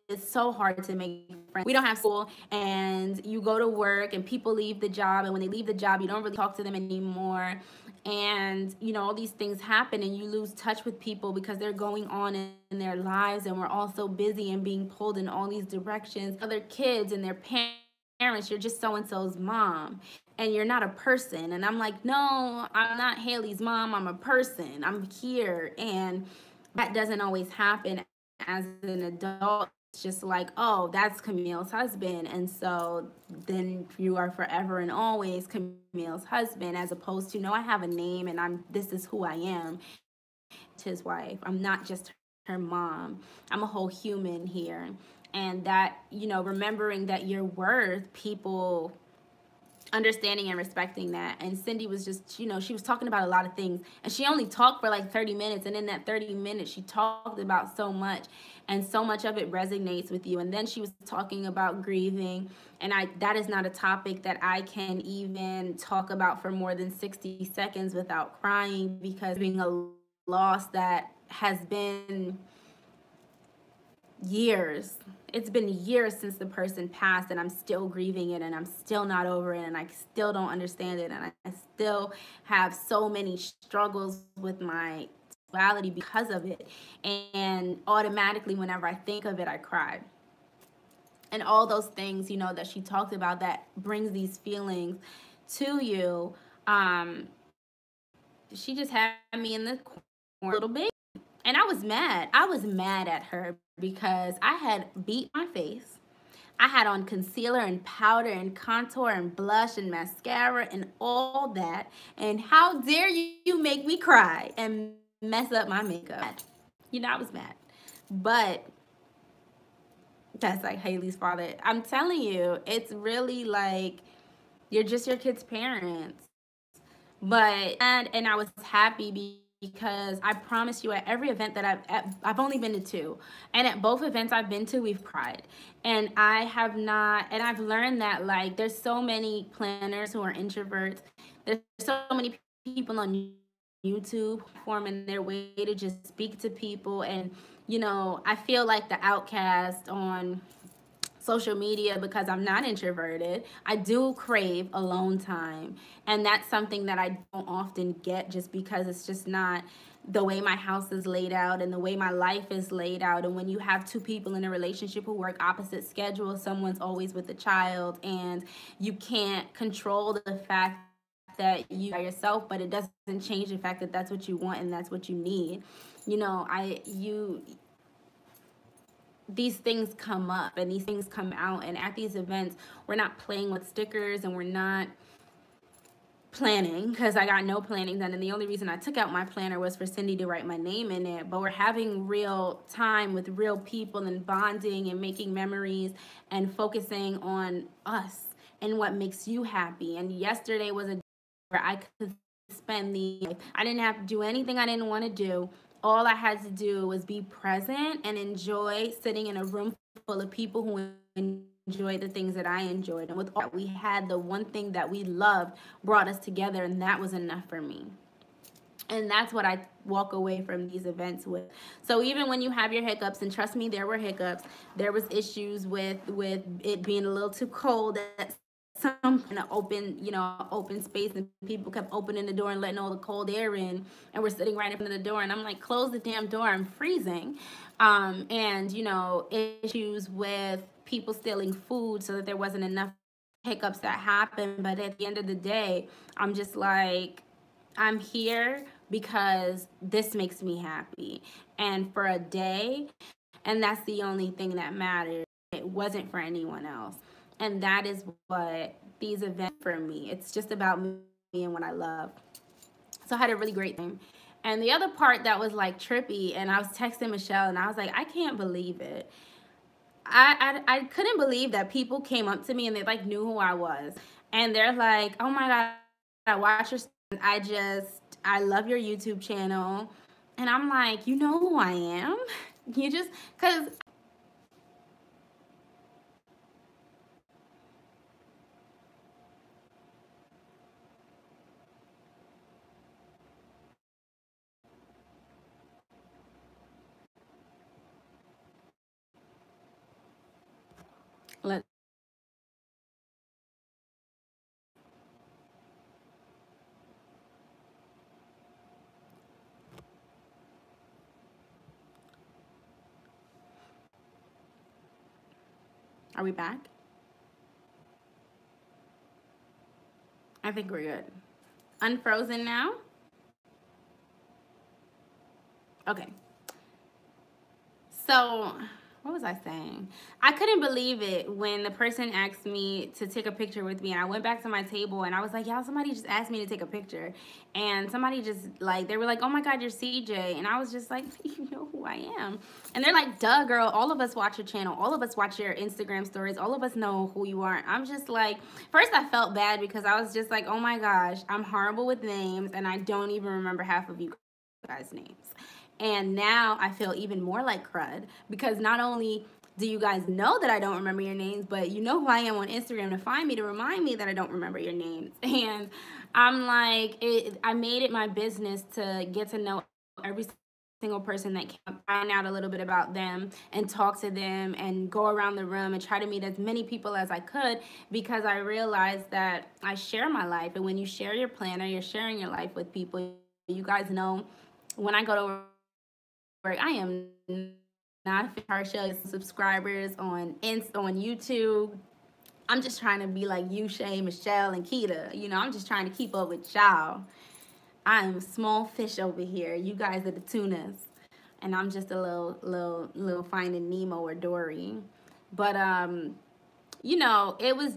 It's so hard to make friends. We don't have school, and you go to work, and people leave the job, and when they leave the job, you don't really talk to them anymore. And all these things happen, and you lose touch with people because they're going on in their lives, and we're all so busy and being pulled in all these directions. Other kids and their parents, you're just so-and-so's mom, and you're not a person. And I'm like, no, I'm not Haley's mom, I'm a person, I'm here. And that doesn't always happen as an adult. It's just like, oh, that's Camille's husband, and so then you are forever and always Camille's husband, as opposed to, no, I have a name, and this is who I am. It's his wife. I'm not just her mom. I'm a whole human here. And that, remembering that your worth, people understanding and respecting that. And Cindy was just, she was talking about a lot of things, and she only talked for like 30 minutes. And in that 30 minutes, she talked about so much, and so much of it resonates with you. And then she was talking about grieving. And that is not a topic that I can even talk about for more than 60 seconds without crying, because being a loss that has been years. It's been years since the person passed, and I'm still grieving it, and I'm still not over it, and I still don't understand it, and I still have so many struggles with my sexuality because of it. And automatically, whenever I think of it, I cry. And all those things, that she talked about that brings these feelings to you, she just had me in the corner a little bit. And I was mad. I was mad at her because I had beat my face. I had on concealer and powder and contour and blush and mascara and all that. And how dare you make me cry and mess up my makeup? I was mad. But that's like Haley's father. I'm telling you, it's really like you're just your kid's parents. But and I was happy because I promise you, at every event that I've only been to 2, and at both events I've been to, we've cried. And I've learned that, like, there's so many planners who are introverts. There's so many people on YouTube forming their way to just speak to people, and I feel like the outcast on social media because I'm not introverted. I do crave alone time, and that's something that I don't often get, just because it's just not the way my house is laid out and the way my life is laid out. And when you have 2 people in a relationship who work opposite schedules, someone's always with a child, and you can't control the fact that you are yourself, but it doesn't change the fact that that's what you want and that's what you need. These things come up and these things come out, and at these events we're not playing with stickers, and we're not planning, because I got no planning done, and the only reason I took out my planner was for Cindy to write my name in it. But we're having real time with real people, and bonding and making memories and focusing on us and what makes you happy. And yesterday was a day where I could spend I didn't have to do anything I didn't want to do. All I had to do was be present and enjoy sitting in a room full of people who enjoyed the things that I enjoyed. And with all that we had, the one thing that we loved brought us together, and that was enough for me. And that's what I walk away from these events with. So even when you have your hiccups, and trust me, there were hiccups, there was issues with it being a little too cold at some kind of open, open space, and people kept opening the door and letting all the cold air in, and we're sitting right in front of the door, and I'm like, close the damn door, I'm freezing. And issues with people stealing food so that there wasn't enough, hiccups that happened. But at the end of the day, I'm just like, I'm here because this makes me happy. And for a day, and that's the only thing that matters. It wasn't for anyone else. And that is what these events for me. It's just about me and what I love. So I had a really great time. And the other part that was like trippy, and I was texting Michelle and I was like, I can't believe it. I couldn't believe that people came up to me and they like knew who I was. And they're like, oh my God, I watch your, I love your YouTube channel. And I'm like, you know who I am? You just, cause let, are we back? I think we're good. Unfrozen now? Okay. So, what was I saying? I couldn't believe it when the person asked me to take a picture with me, and I went back to my table and I was like, y'all, somebody just asked me to take a picture. And somebody just like, they were like, oh my God, you're CJ. And I was just like, you know who I am. And they're like, duh, girl, all of us watch your channel. All of us watch your Instagram stories. All of us know who you are. I'm just like, first I felt bad because I was just like, oh my gosh, I'm horrible with names and I don't even remember half of you guys' names. And now I feel even more like crud because not only do you guys know that I don't remember your names, but you know who I am on Instagram to find me, to remind me that I don't remember your names. And I'm like, I made it my business to get to know every single person that came up, find out a little bit about them and talk to them and go around the room and try to meet as many people as I could, because I realized that I share my life. And when you share your planner, you're sharing your life with people. You guys know when I go to work, I am not partial subscribers on YouTube. I'm just trying to be like you, Shay, Michelle, and Keita. I'm just trying to keep up with y'all. I am small fish over here. You guys are the tunas, and I'm just a little Finding Nemo or Dory. But it was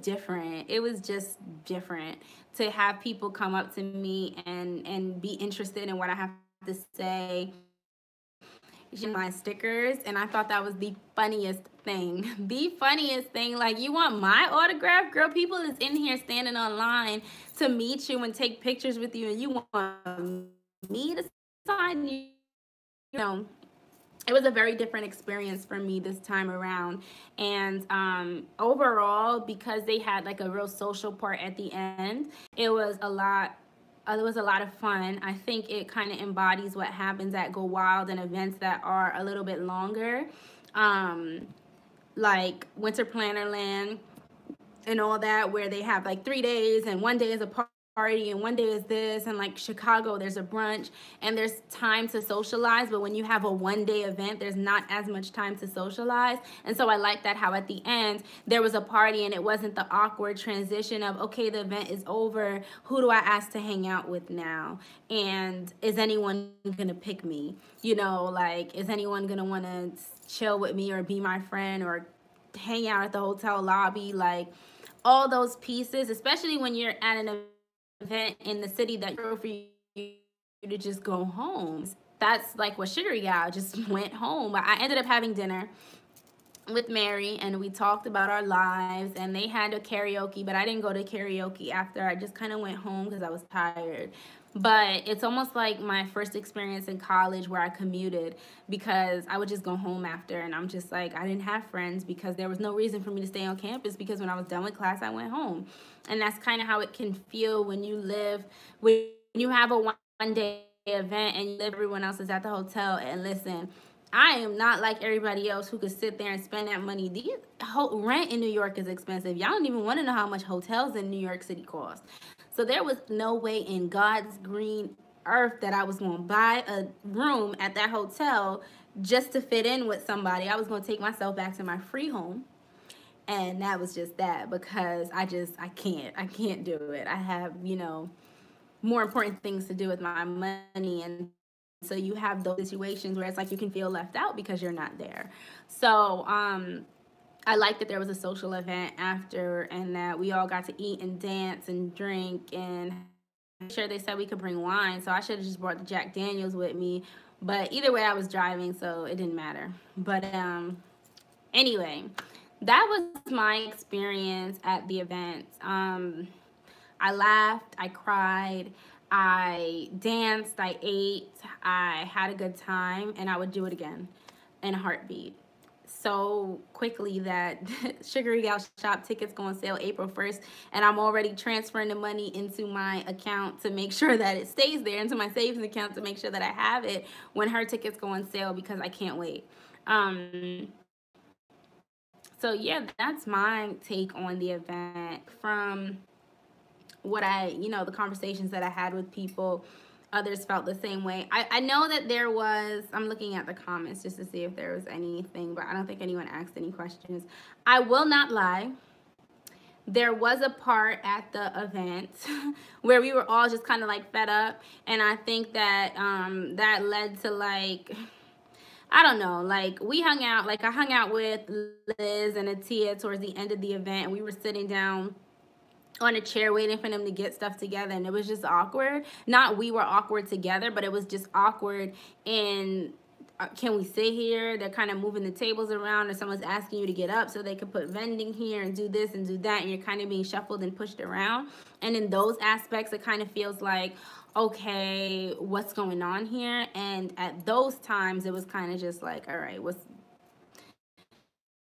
different. It was just different to have people come up to me and be interested in what I have to say, my stickers, and I thought that was the funniest thing. The funniest thing. Like, you want my autograph, girl? People is in here standing online to meet you and take pictures with you, and you want me to sign you? It was a very different experience for me this time around. And overall, because they had like a real social part at the end, it was a lot of fun. I think it kind of embodies what happens at Go Wild and events that are a little bit longer, like Winter Plannerland and all that, where they have like 3 days and one day is a party and one day is this, and like Chicago, there's a brunch and there's time to socialize. But when you have a one-day event, there's not as much time to socialize. And so I like that, how at the end there was a party and it wasn't the awkward transition of, okay, the event is over, who do I ask to hang out with now, and is anyone gonna pick me? Like, is anyone gonna want to chill with me or be my friend or hang out at the hotel lobby? Like, all those pieces, especially when you're at an event in the city that you're for you to just go home. That's like what Sugary Gal just went home. I ended up having dinner with Mary and we talked about our lives, and they had a karaoke, but I didn't go to karaoke after. I just kind of went home because I was tired. But it's almost like my first experience in college where I commuted, because I would just go home after, and I'm just like, I didn't have friends because there was no reason for me to stay on campus, because when I was done with class, I went home. And that's kind of how it can feel when you live with you have a one-day event and everyone else is at the hotel, and listen, I am not like everybody else who could sit there and spend that money. The rent in New York is expensive. Y'all don't even want to know how much hotels in New York City cost. So there was no way in God's green earth that I was going to buy a room at that hotel just to fit in with somebody. I was going to take myself back to my free home. And that was just that, because I can't do it. I have, more important things to do with my money. And so you have those situations where it's like you can feel left out because you're not there. So I like that there was a social event after, and that we all got to eat and dance and drink, and I'm sure they said we could bring wine, so I should have just brought the Jack Daniels with me. But either way, I was driving, so it didn't matter. But anyway, that was my experience at the event. I laughed, I cried, I danced, I ate, I had a good time, and I would do it again in a heartbeat. So quickly that Sugary Gal Shop tickets go on sale April 1st, and I'm already transferring the money into my account to make sure that it stays there, into my savings account to make sure that I have it when her tickets go on sale, because I can't wait. So yeah, that's my take on the event from what the conversations that I had with people. Others felt the same way. I know that there was, I'm looking at the comments just to see if there was anything, but I don't think anyone asked any questions. I will not lie. There was a part at the event where we were all just kind of like fed up. And I think that that led to like, I don't know, like we hung out, like I hung out with Liz and Atia towards the end of the event, and we were sitting down on a chair waiting for them to get stuff together, and it was just awkward. Not we were awkward together, but it was just awkward in can we sit here? They're kind of moving the tables around, or someone's asking you to get up so they could put vending here and do this and do that, and you're kind of being shuffled and pushed around. And in those aspects, it kind of feels like, okay, what's going on here? And at those times, it was kind of just like, all right, what's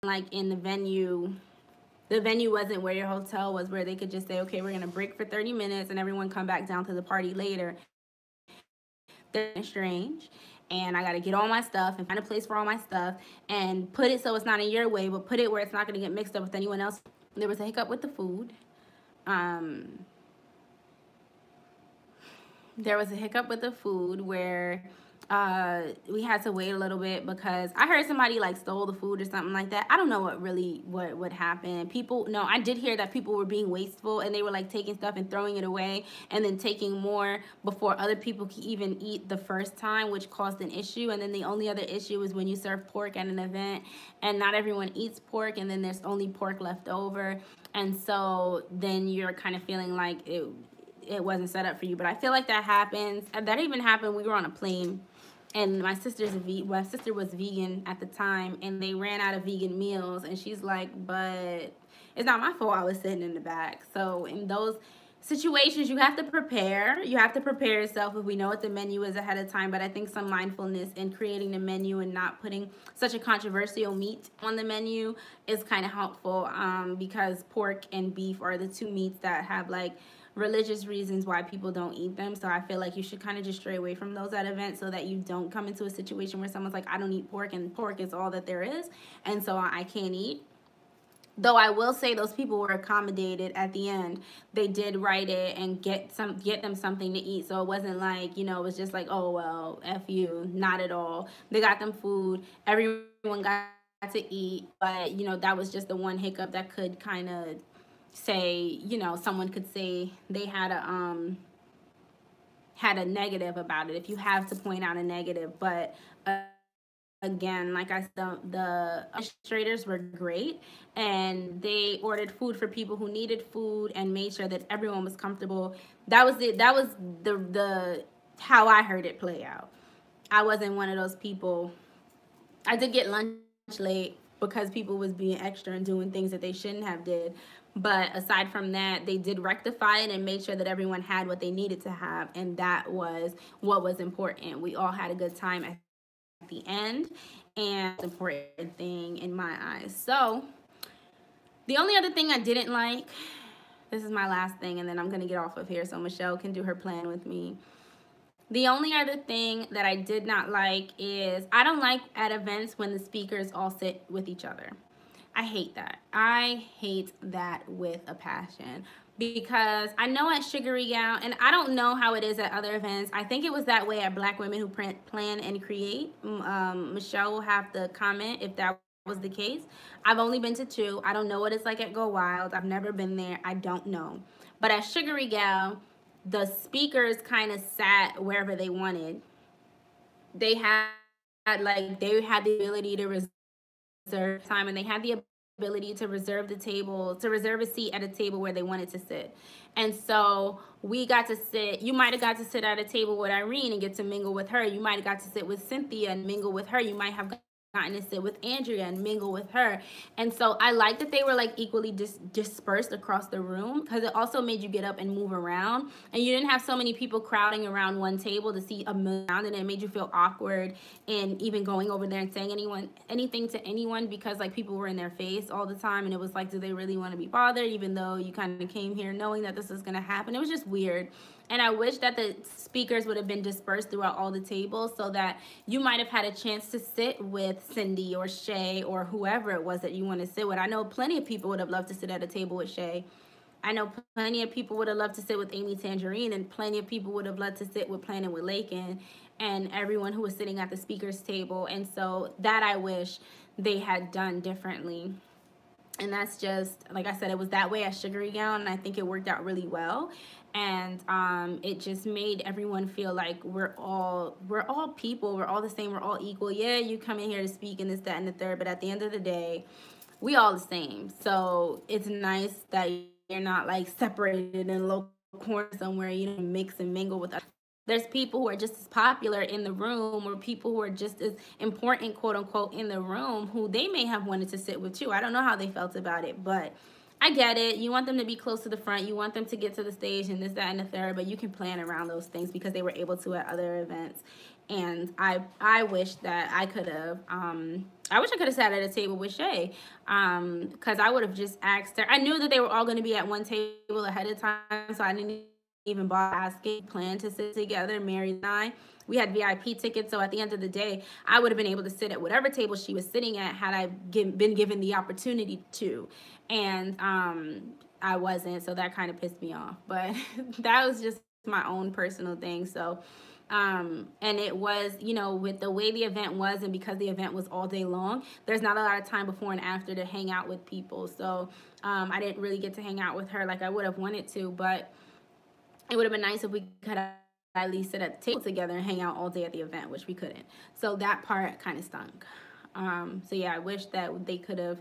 like in the venue. The venue wasn't where your hotel was, where they could just say, okay, we're going to break for 30 minutes and everyone come back down to the party later. That's strange. And I got to get all my stuff and find a place for all my stuff and put it so it's not in your way, but put it where it's not going to get mixed up with anyone else. There was a hiccup with the food. There was a hiccup with the food where we had to wait a little bit because I heard somebody like stole the food or something like that. I don't know what happened. I did hear that people were being wasteful, and they were like taking stuff and throwing it away and then taking more before other people could even eat the first time, which caused an issue. And then the only other issue is when you serve pork at an event and not everyone eats pork, and then there's only pork left over. And so then you're kind of feeling like it wasn't set up for you. But I feel like that happens. That even happened. We were on a plane. And my sister was vegan at the time, and they ran out of vegan meals, and she's like, but it's not my fault I was sitting in the back. So in those situations, you have to prepare. You have to prepare yourself if we know what the menu is ahead of time. But I think some mindfulness in creating the menu and not putting such a controversial meat on the menu is kind of helpful, because pork and beef are the two meats that have like religious reasons why people don't eat them. So I feel like you should kind of just stray away from those at events so that you don't come into a situation where someone's like, I don't eat pork, and pork is all that there is, and so I can't eat. Though I will say those people were accommodated at the end. They did write it and get them something to eat. So it wasn't like, it was just like, oh, well, F you. Not at all. They got them food. Everyone got to eat. But, that was just the one hiccup that could kind of say, someone could say they had a negative about it, if you have to point out a negative. But again, like I said, the administrators were great, and they ordered food for people who needed food and made sure that everyone was comfortable. That was it. That was the how I heard it play out. I wasn't one of those people. I did get lunch late because people was being extra and doing things that they shouldn't have did. But aside from that, they did rectify it and made sure that everyone had what they needed to have, and that was what was important. We all had a good time at the end, and the important thing in my eyes. So the only other thing I didn't like This is my last thing, and then I'm going to get off of here so Michelle can do her plan with me. The only other thing that I did not like is I don't like at events when the speakers all sit with each other. I hate that. I hate that with a passion, because I know at Sugary Gal, and I don't know how it is at other events. I think it was that way at Black Women Who Print, Plan, and Create. Michelle will have to comment if that was the case. I've only been to 2. I don't know what it's like at Go Wild. I've never been there. I don't know. But at Sugary Gal, the speakers kind of sat wherever they wanted. They had the ability to reserve time, and they had the ability to reserve a seat at a table where they wanted to sit. And so we got to sit. You might have got to sit at a table with Irene and get to mingle with her. You might have got to sit with Cynthia and mingle with her. You might have gotten to sit with Andrea and mingle with her. And so I like that they were like equally dispersed across the room, because it also made you get up and move around, and you didn't have so many people crowding around one table to see a million, and it made you feel awkward and even going over there and saying anything to anyone, because like people were in their face all the time, and it was like, do they really want to be bothered, even though you kind of came here knowing that this was going to happen? It was just weird. And I wish that the speakers would have been dispersed throughout all the tables, so that you might have had a chance to sit with Cindy or Shay or whoever it was that you want to sit with. I know plenty of people would have loved to sit at a table with Shay. I know plenty of people would have loved to sit with Amy Tangerine, and plenty of people would have loved to sit with Planet with Lakin, and everyone who was sitting at the speakers table. And so that I wish they had done differently. And that's just, like I said, it was that way at Sugary Gal, and I think it worked out really well. And it just made everyone feel like we're all people, we're all the same, we're all equal. Yeah, you come in here to speak and this, that, and the third, but at the end of the day, we all the same. So it's nice that you're not like separated in a local corner somewhere, you know, mix and mingle with others. There's people who are just as popular in the room, or people who are just as important, quote unquote, in the room, who they may have wanted to sit with too. I don't know how they felt about it, but I get it. You want them to be close to the front. You want them to get to the stage and this, that, and the third, but you can plan around those things because they were able to at other events. And I wish that I could have, I wish I could have sat at a table with Shay, because I would have just asked her. I knew that they were all going to be at one table ahead of time, so I didn't even bother asking. Plan to sit together, Mary and I. We had VIP tickets, so at the end of the day, I would have been able to sit at whatever table she was sitting at had I been given the opportunity to. And I wasn't, so that kind of pissed me off. But that was just my own personal thing. So, and it was, you know, with the way the event was, and because the event was all day long, there's not a lot of time before and after to hang out with people. So I didn't really get to hang out with her like I would have wanted to, but it would have been nice if we could have at least sit at the table together and hang out all day at the event, which we couldn't. So that part kind of stunk. So yeah, I wish that they could have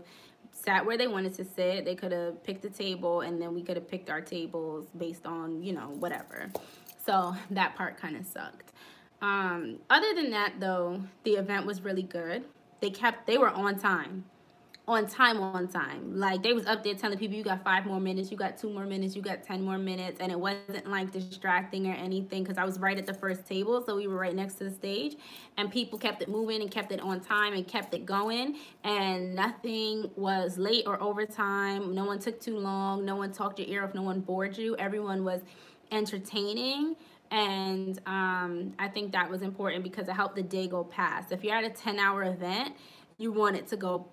sat where they wanted to sit. They could have picked a table, and then we could have picked our tables based on, you know, whatever. So that part kind of sucked. Other than that, though, the event was really good. They were on time. On time. Like, they was up there telling people, you got 5 more minutes, you got 2 more minutes, you got 10 more minutes, and it wasn't like distracting or anything, because I was right at the first table, so we were right next to the stage, and people kept it moving and kept it on time and kept it going, and nothing was late or overtime. No one took too long. No one talked your ear off. No one bored you. Everyone was entertaining. And I think that was important because it helped the day go past. If you're at a 10-hour event, you want it to go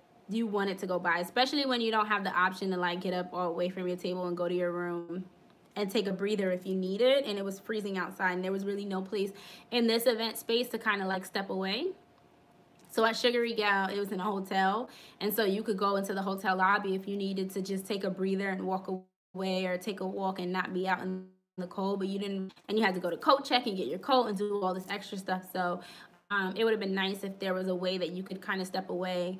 by, especially when you don't have the option to like get up all the way from your table and go to your room and take a breather if you need it. And it was freezing outside, and there was really no place in this event space to kind of like step away. So at Sugary Gal, it was in a hotel, and so you could go into the hotel lobby if you needed to just take a breather and walk away, or take a walk and not be out in the cold, but you didn't, and you had to go to coat check and get your coat and do all this extra stuff. So it would have been nice if there was a way that you could kind of step away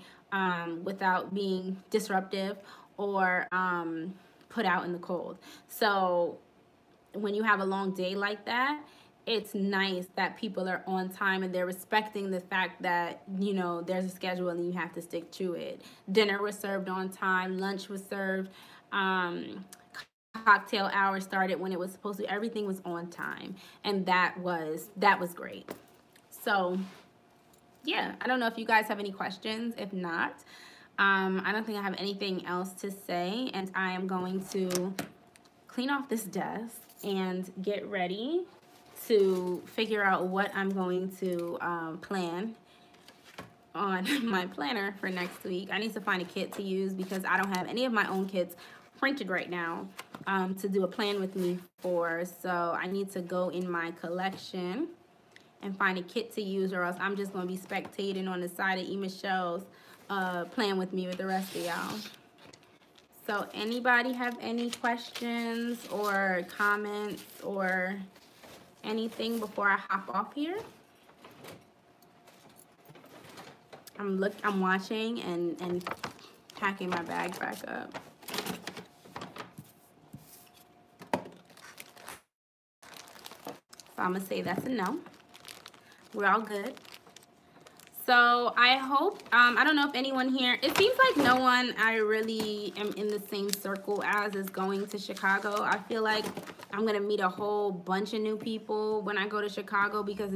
without being disruptive or put out in the cold. So when you have a long day like that, it's nice that people are on time and they're respecting the fact that, you know, there's a schedule and you have to stick to it. Dinner was served on time, lunch was served, cocktail hour started when it was supposed to. Everything was on time, and that was great. So yeah, I don't know if you guys have any questions. If not, I don't think I have anything else to say, and I am going to clean off this desk and get ready to figure out what I'm going to plan on my planner for next week. I need to find a kit to use because I don't have any of my own kits printed right now to do a plan with me for. So I need to go in my collection and find a kit to use, or else I'm just going to be spectating on the side of Michelle's plan with me with the rest of y'all. So anybody have any questions or comments or anything before I hop off here? I'm watching and packing my bag back up. So I'm gonna say that's a no. We're all good. So I hope, I don't know if anyone here, it seems like no one I really am in the same circle as is going to Chicago. I feel like I'm gonna meet a whole bunch of new people when I go to Chicago because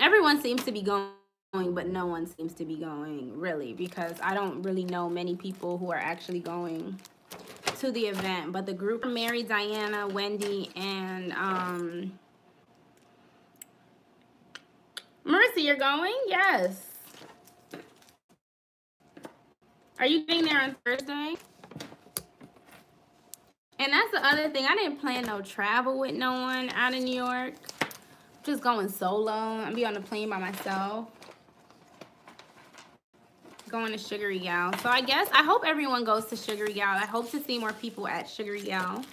everyone seems to be going, but no one seems to be going, really, because I don't really know many people who are actually going to the event. But the group, Mary, Diana, Wendy, and Marissa, you're going? Yes. Are you getting there on Thursday? And that's the other thing. I didn't plan no travel with no one out of New York. Just going solo. I'll be on the plane by myself. Going to Sugary Gal. So I hope everyone goes to Sugary Gal. I hope to see more people at Sugary Gal.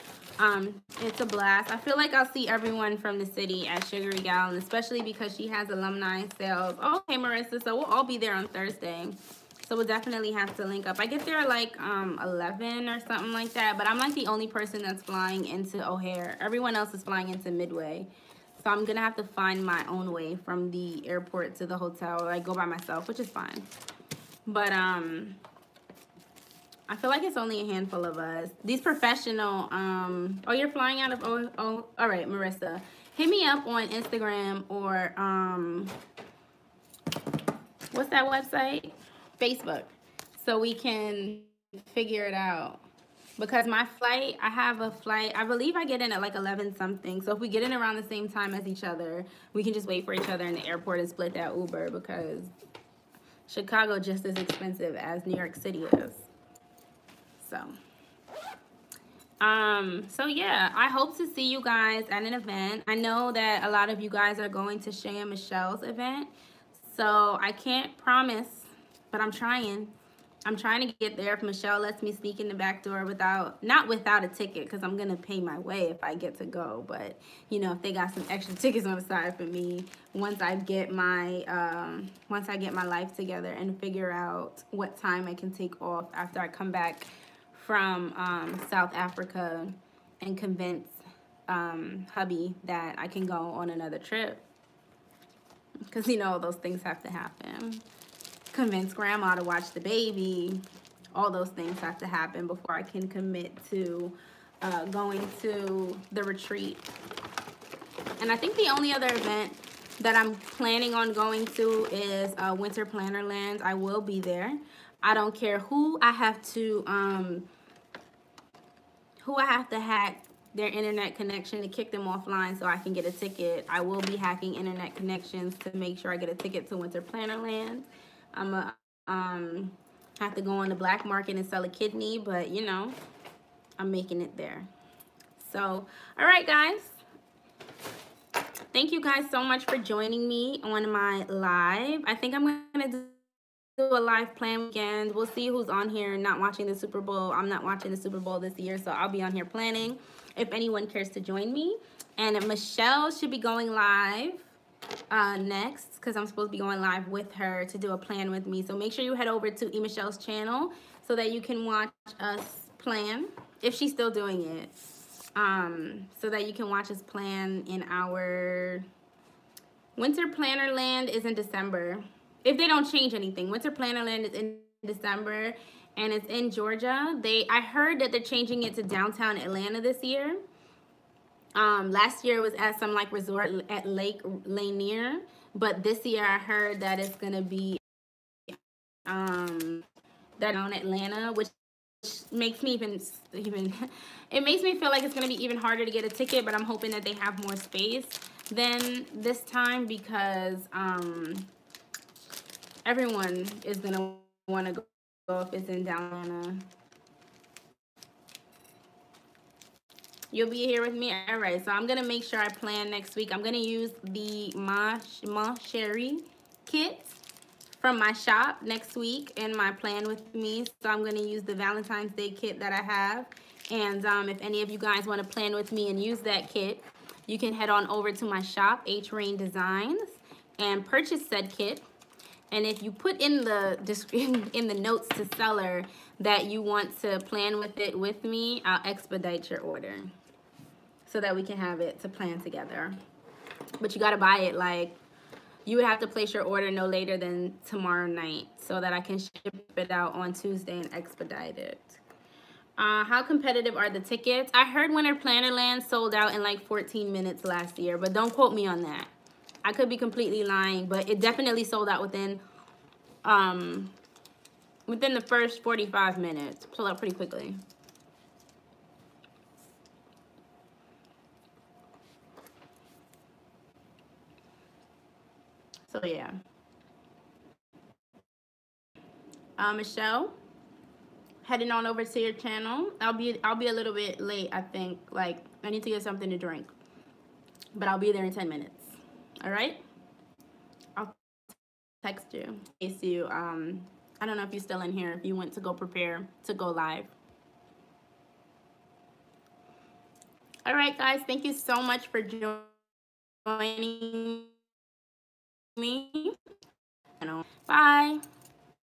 It's a blast. I feel like I'll see everyone from the city at Sugary Gal, and especially because she has alumni sales. Oh, okay, Marissa. So we'll all be there on Thursday. So we'll definitely have to link up. I get there at like 11 or something like that, but I'm like the only person that's flying into O'Hare. Everyone else is flying into Midway. So I'm going to have to find my own way from the airport to the hotel. Or I go by myself, which is fine. But I feel like it's only a handful of us. These professional, oh, you're flying out of, oh, all right, Marissa. Hit me up on Instagram or, what's that website? Facebook. So we can figure it out. Because my flight, I have a flight, I believe I get in at like 11 something. So if we get in around the same time as each other, we can just wait for each other in the airport and split that Uber, because Chicago just as expensive as New York City is. So yeah, I hope to see you guys at an event. I know that a lot of you guys are going to Shay and Michelle's event, so I can't promise, but I'm trying to get there. If Michelle lets me sneak in the back door not without a ticket, because I'm gonna pay my way if I get to go, but you know, if they got some extra tickets on the side for me once I get my life together and figure out what time I can take off after I come back from South Africa and convince hubby that I can go on another trip, because you know those things have to happen. Convince grandma to watch the baby. All those things have to happen before I can commit to going to the retreat. And I think the only other event that I'm planning on going to is Winter Plannerland. I will be there. I don't care who I have to hack their internet connection to kick them offline so I can get a ticket. I will be hacking internet connections to make sure I get a ticket to Winter Plannerland. I'm gonna have to go on the black market and sell a kidney, but you know, I'm making it there. So, all right, guys. Thank you guys so much for joining me on my live. I think I'm gonna do a live plan weekend. We'll see who's on here not watching the Super Bowl. I'm not watching the Super Bowl this year, so I'll be on here planning if anyone cares to join me. And Michelle should be going live next, because I'm supposed to be going live with her to do a plan with me. So make sure you head over to Michelle's channel so that you can watch us plan, if she's still doing it, so that you can watch us plan in our Winter Plannerland is in December. If they don't change anything, Winter Plannerland is in December, and it's in Georgia. I heard that they're changing it to downtown Atlanta this year. Last year it was at some like resort at Lake Lanier, but this year I heard that it's gonna be down Atlanta, which makes me even it makes me feel like it's going to be even harder to get a ticket, but I'm hoping that they have more space than this time, because everyone is going to want to go if it's in Atlanta. You'll be here with me? All right, so I'm going to make sure I plan next week. I'm going to use the Masquerade kit from my shop next week in my plan with me. So I'm going to use the Valentine's Day kit that I have. And if any of you guys want to plan with me and use that kit, you can head on over to my shop, H Rain Designs, and purchase said kit. And if you put in the description, in the notes to seller that you want to plan with it with me, I'll expedite your order so that we can have it to plan together. But you got to buy it, like, you would have to place your order no later than tomorrow night so that I can ship it out on Tuesday and expedite it. How competitive are the tickets? I heard Winter Plannerland sold out in like 14 minutes last year, but don't quote me on that. I could be completely lying, but it definitely sold out within the first 45 minutes. Sold out pretty quickly. So yeah. Michelle, heading on over to your channel. I'll be a little bit late, I think. Like, I need to get something to drink, but I'll be there in 10 minutes. All right, I'll text you in case you I don't know if you're still in here, if you went to go prepare to go live. All right, guys, thank you so much for joining me. Bye.